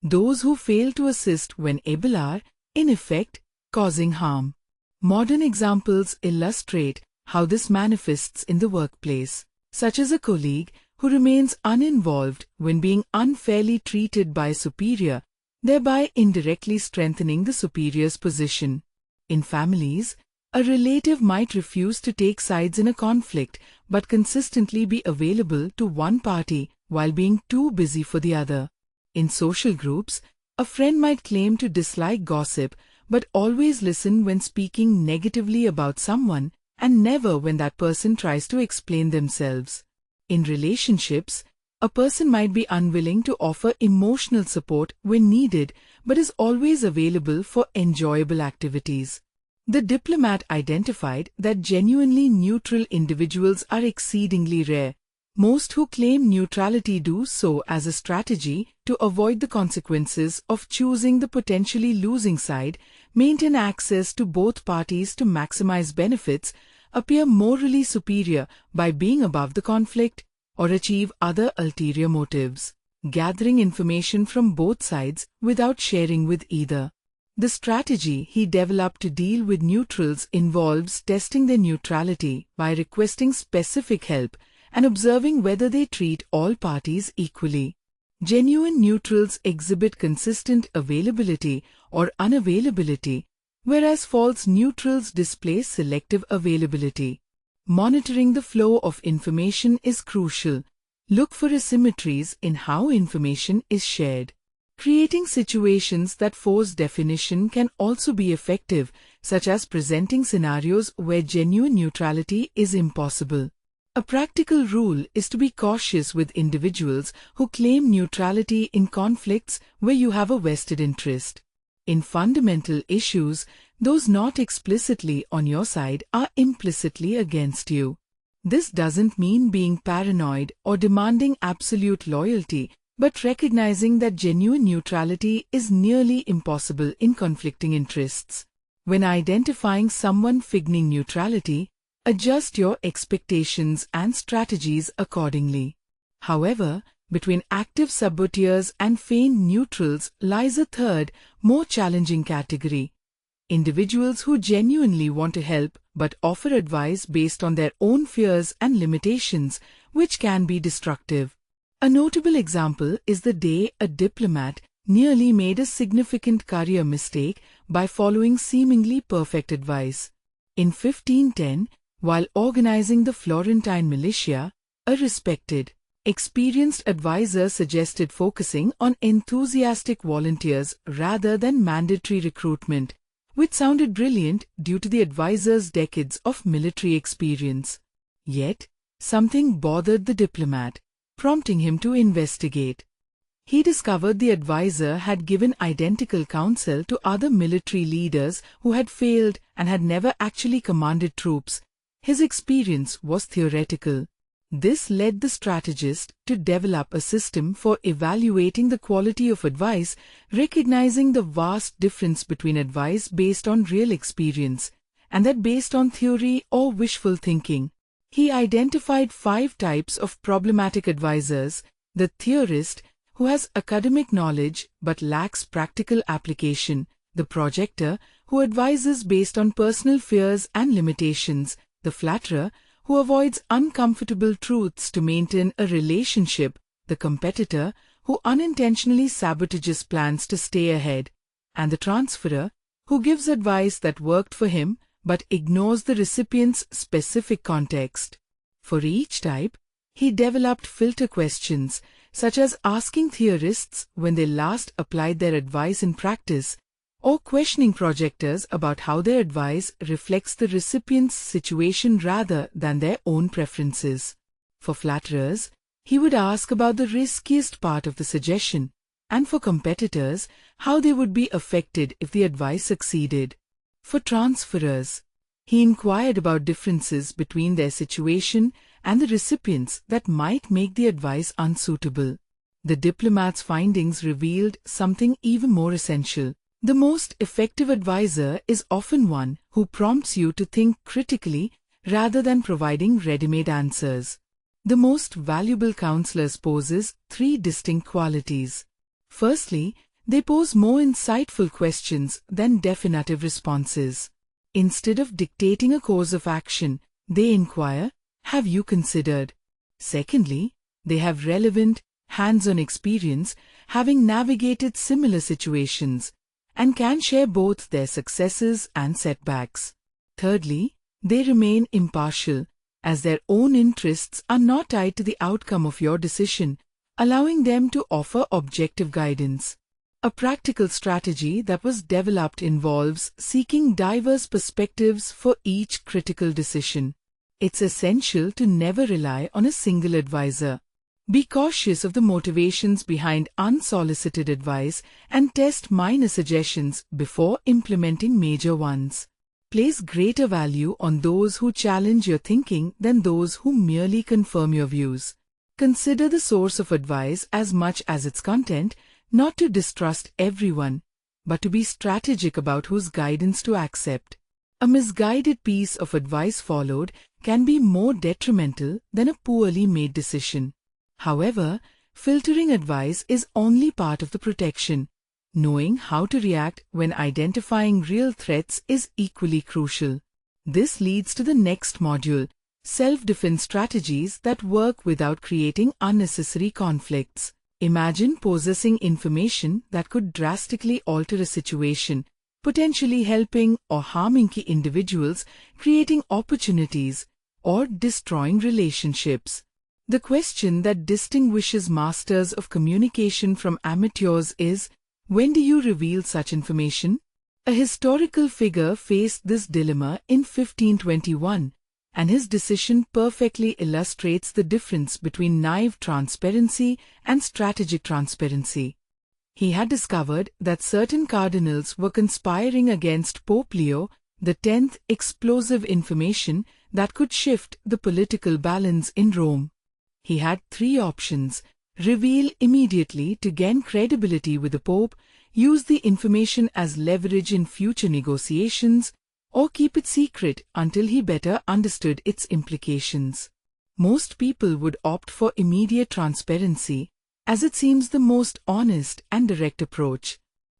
S1: Those who fail to assist when able are, in effect, causing harm. Modern examples illustrate how this manifests in the workplace, such as a colleague who remains uninvolved when being unfairly treated by a superior, thereby indirectly strengthening the superior's position. In families, a relative might refuse to take sides in a conflict but consistently be available to one party while being too busy for the other. In social groups, a friend might claim to dislike gossip but always listen when speaking negatively about someone and never when that person tries to explain themselves. In relationships, a person might be unwilling to offer emotional support when needed but is always available for enjoyable activities. The diplomat identified that genuinely neutral individuals are exceedingly rare. Most who claim neutrality do so as a strategy to avoid the consequences of choosing the potentially losing side, maintain access to both parties to maximize benefits, appear morally superior by being above the conflict, or achieve other ulterior motives, gathering information from both sides without sharing with either. The strategy he developed to deal with neutrals involves testing their neutrality by requesting specific help and observing whether they treat all parties equally. Genuine neutrals exhibit consistent availability or unavailability, whereas false neutrals display selective availability. Monitoring the flow of information is crucial. Look for asymmetries in how information is shared. Creating situations that force definition can also be effective, such as presenting scenarios where genuine neutrality is impossible. A practical rule is to be cautious with individuals who claim neutrality in conflicts where you have a vested interest. In fundamental issues, those not explicitly on your side are implicitly against you. This doesn't mean being paranoid or demanding absolute loyalty, but recognizing that genuine neutrality is nearly impossible in conflicting interests. When identifying someone feigning neutrality, adjust your expectations and strategies accordingly. However, between active saboteurs and feigned neutrals lies a third, more challenging category. Individuals who genuinely want to help but offer advice based on their own fears and limitations, which can be destructive. A notable example is the day a diplomat nearly made a significant career mistake by following seemingly perfect advice. In 1510, while organizing the Florentine militia, a respected, experienced advisor suggested focusing on enthusiastic volunteers rather than mandatory recruitment, which sounded brilliant due to the advisor's decades of military experience. Yet, Something bothered the diplomat, prompting him to investigate. He discovered the advisor had given identical counsel to other military leaders who had failed and had never actually commanded troops. His experience was theoretical. This led the strategist to develop a system for evaluating the quality of advice, recognizing the vast difference between advice based on real experience and that based on theory or wishful thinking. He identified 5 types of problematic advisors: the theorist, who has academic knowledge but lacks practical application; the projector, who advises based on personal fears and limitations; the flatterer, who avoids uncomfortable truths to maintain a relationship; the competitor, who unintentionally sabotages plans to stay ahead; and the transferer, who gives advice that worked for him but ignores the recipient's specific context. For each type, he developed filter questions, such as asking theorists when they last applied their advice in practice, or questioning projectors about how their advice reflects the recipient's situation rather than their own preferences. For flatterers, he would ask about the riskiest part of the suggestion, and for competitors, how they would be affected if the advice succeeded. For transferers, he inquired about differences between their situation and the recipients that might make the advice unsuitable. The diplomat's findings revealed something even more essential. The most effective advisor is often one who prompts you to think critically rather than providing ready-made answers. The most valuable counselors possess 3 distinct qualities. Firstly, they pose more insightful questions than definitive responses. Instead of dictating a course of action, they inquire, "Have you considered?" Secondly, they have relevant, hands-on experience, having navigated similar situations, and can share both their successes and setbacks. Thirdly, they remain impartial, as their own interests are not tied to the outcome of your decision, allowing them to offer objective guidance. A practical strategy that was developed involves seeking diverse perspectives for each critical decision. It's essential to never rely on a single advisor. Be cautious of the motivations behind unsolicited advice and test minor suggestions before implementing major ones. Place greater value on those who challenge your thinking than those who merely confirm your views. Consider the source of advice as much as its content, not to distrust everyone, but to be strategic about whose guidance to accept. A misguided piece of advice followed can be more detrimental than a poorly made decision. However, filtering advice is only part of the protection. Knowing how to react when identifying real threats is equally crucial. This leads to the next module: self-defense strategies that work without creating unnecessary conflicts. Imagine possessing information that could drastically alter a situation, potentially helping or harming key individuals, creating opportunities, or destroying relationships. The question that distinguishes masters of communication from amateurs is, when do you reveal such information? A historical figure faced this dilemma in 1521, and his decision perfectly illustrates the difference between naive transparency and strategic transparency. He had discovered that certain cardinals were conspiring against Pope Leo X, explosive information that could shift the political balance in Rome. He had 3 options: reveal immediately to gain credibility with the Pope, use the information as leverage in future negotiations, or keep it secret until he better understood its implications. Most people would opt for immediate transparency, as it seems the most honest and direct approach.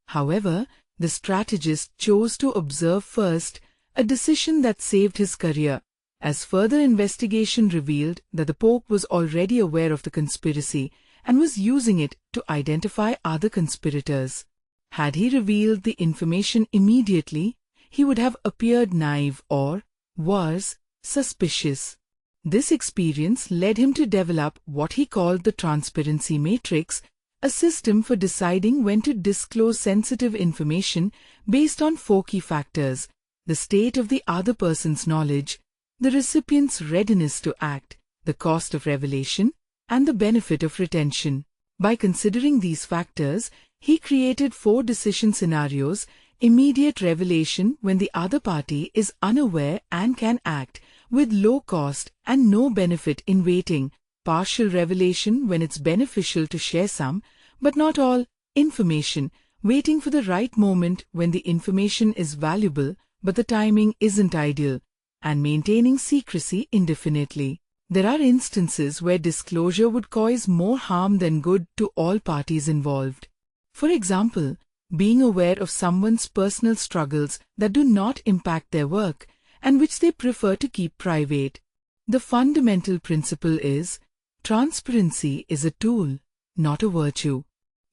S1: However, the strategist chose to observe first, a decision that saved his career, as further investigation revealed that the Pope was already aware of the conspiracy and was using it to identify other conspirators. Had he revealed the information immediately, he would have appeared naive or, worse, suspicious. This experience led him to develop what he called the transparency matrix, a system for deciding when to disclose sensitive information based on 4 key factors: the state of the other person's knowledge, the recipient's readiness to act, the cost of revelation, and the benefit of retention. By considering these factors, he created 4 decision scenarios: immediate revelation when the other party is unaware and can act, with low cost and no benefit in waiting; partial revelation when it's beneficial to share some, but not all, information, waiting for the right moment when the information is valuable, but the timing isn't ideal; and maintaining secrecy indefinitely. There are instances where disclosure would cause more harm than good to all parties involved. For example, being aware of someone's personal struggles that do not impact their work and which they prefer to keep private. The fundamental principle is, transparency is a tool, not a virtue.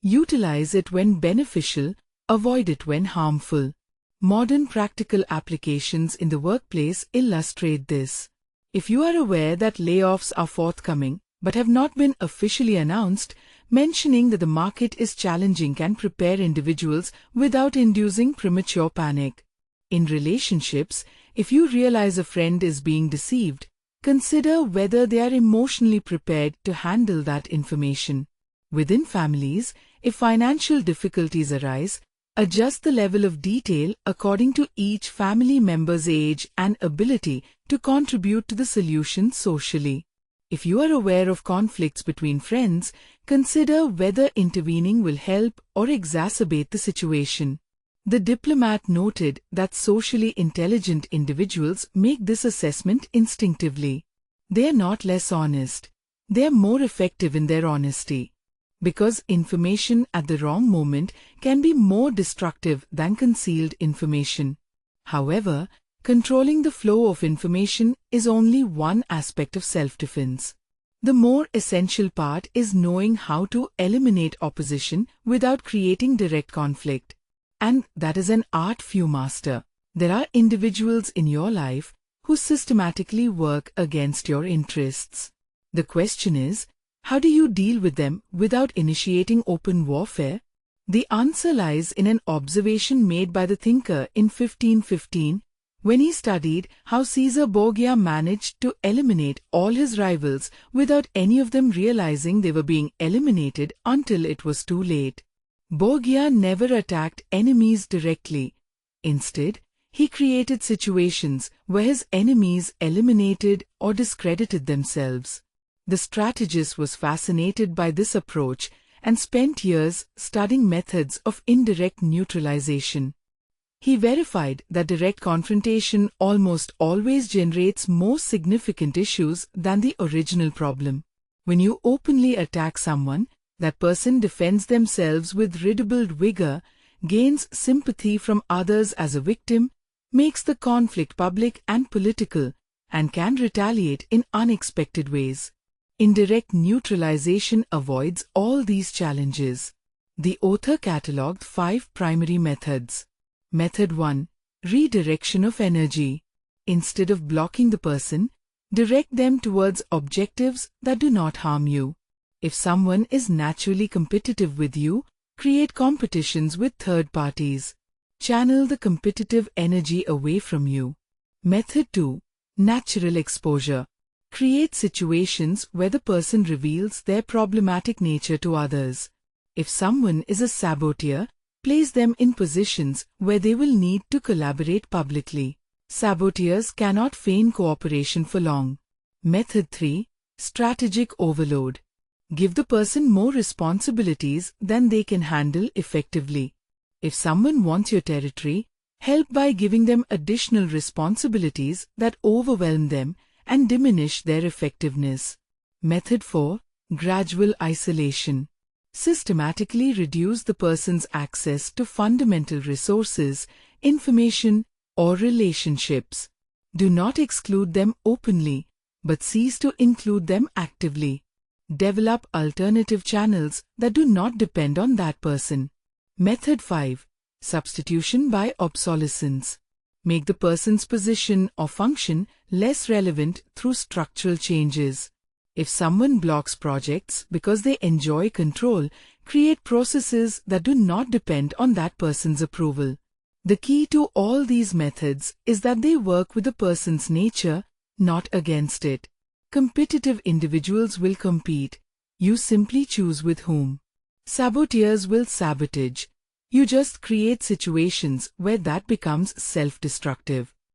S1: Utilize it when beneficial, avoid it when harmful. Modern practical applications in the workplace illustrate this. If you are aware that layoffs are forthcoming but have not been officially announced, mentioning that the market is challenging can prepare individuals without inducing premature panic. In relationships, if you realize a friend is being deceived, consider whether they are emotionally prepared to handle that information. Within families, if financial difficulties arise, adjust the level of detail according to each family member's age and ability to contribute to the solution socially. If you are aware of conflicts between friends, consider whether intervening will help or exacerbate the situation. The diplomat noted that socially intelligent individuals make this assessment instinctively. They are not less honest. They are more effective in their honesty. Because information at the wrong moment can be more destructive than concealed information. However, controlling the flow of information is only one aspect of self-defense. The more essential part is knowing how to eliminate opposition without creating direct conflict. And that is an art few master. There are individuals in your life who systematically work against your interests. The question is, how do you deal with them without initiating open warfare? The answer lies in an observation made by the thinker in 1515, when he studied how Caesar Borgia managed to eliminate all his rivals without any of them realizing they were being eliminated until it was too late. Borgia never attacked enemies directly. Instead, he created situations where his enemies eliminated or discredited themselves. The strategist was fascinated by this approach and spent years studying methods of indirect neutralization. He verified that direct confrontation almost always generates more significant issues than the original problem. When you openly attack someone, that person defends themselves with redoubled vigor, gains sympathy from others as a victim, makes the conflict public and political, and can retaliate in unexpected ways. Indirect neutralization avoids all these challenges. The author catalogued 5 primary methods. Method 1. Redirection of energy. Instead of blocking the person, direct them towards objectives that do not harm you. If someone is naturally competitive with you, create competitions with third parties. Channel the competitive energy away from you. Method 2. Natural exposure. Create situations where the person reveals their problematic nature to others. If someone is a saboteur, place them in positions where they will need to collaborate publicly. Saboteurs cannot feign cooperation for long. Method 3. Strategic overload. Give the person more responsibilities than they can handle effectively. If someone wants your territory, help by giving them additional responsibilities that overwhelm them and diminish their effectiveness. Method 4. Gradual isolation. Systematically reduce the person's access to fundamental resources, information, or relationships. Do not exclude them openly, but cease to include them actively. Develop alternative channels that do not depend on that person. Method 5. Substitution by obsolescence. Make the person's position or function less relevant through structural changes. If someone blocks projects because they enjoy control, create processes that do not depend on that person's approval. The key to all these methods is that they work with the person's nature, not against it. Competitive individuals will compete. You simply choose with whom. Saboteurs will sabotage. You just create situations where that becomes self-destructive.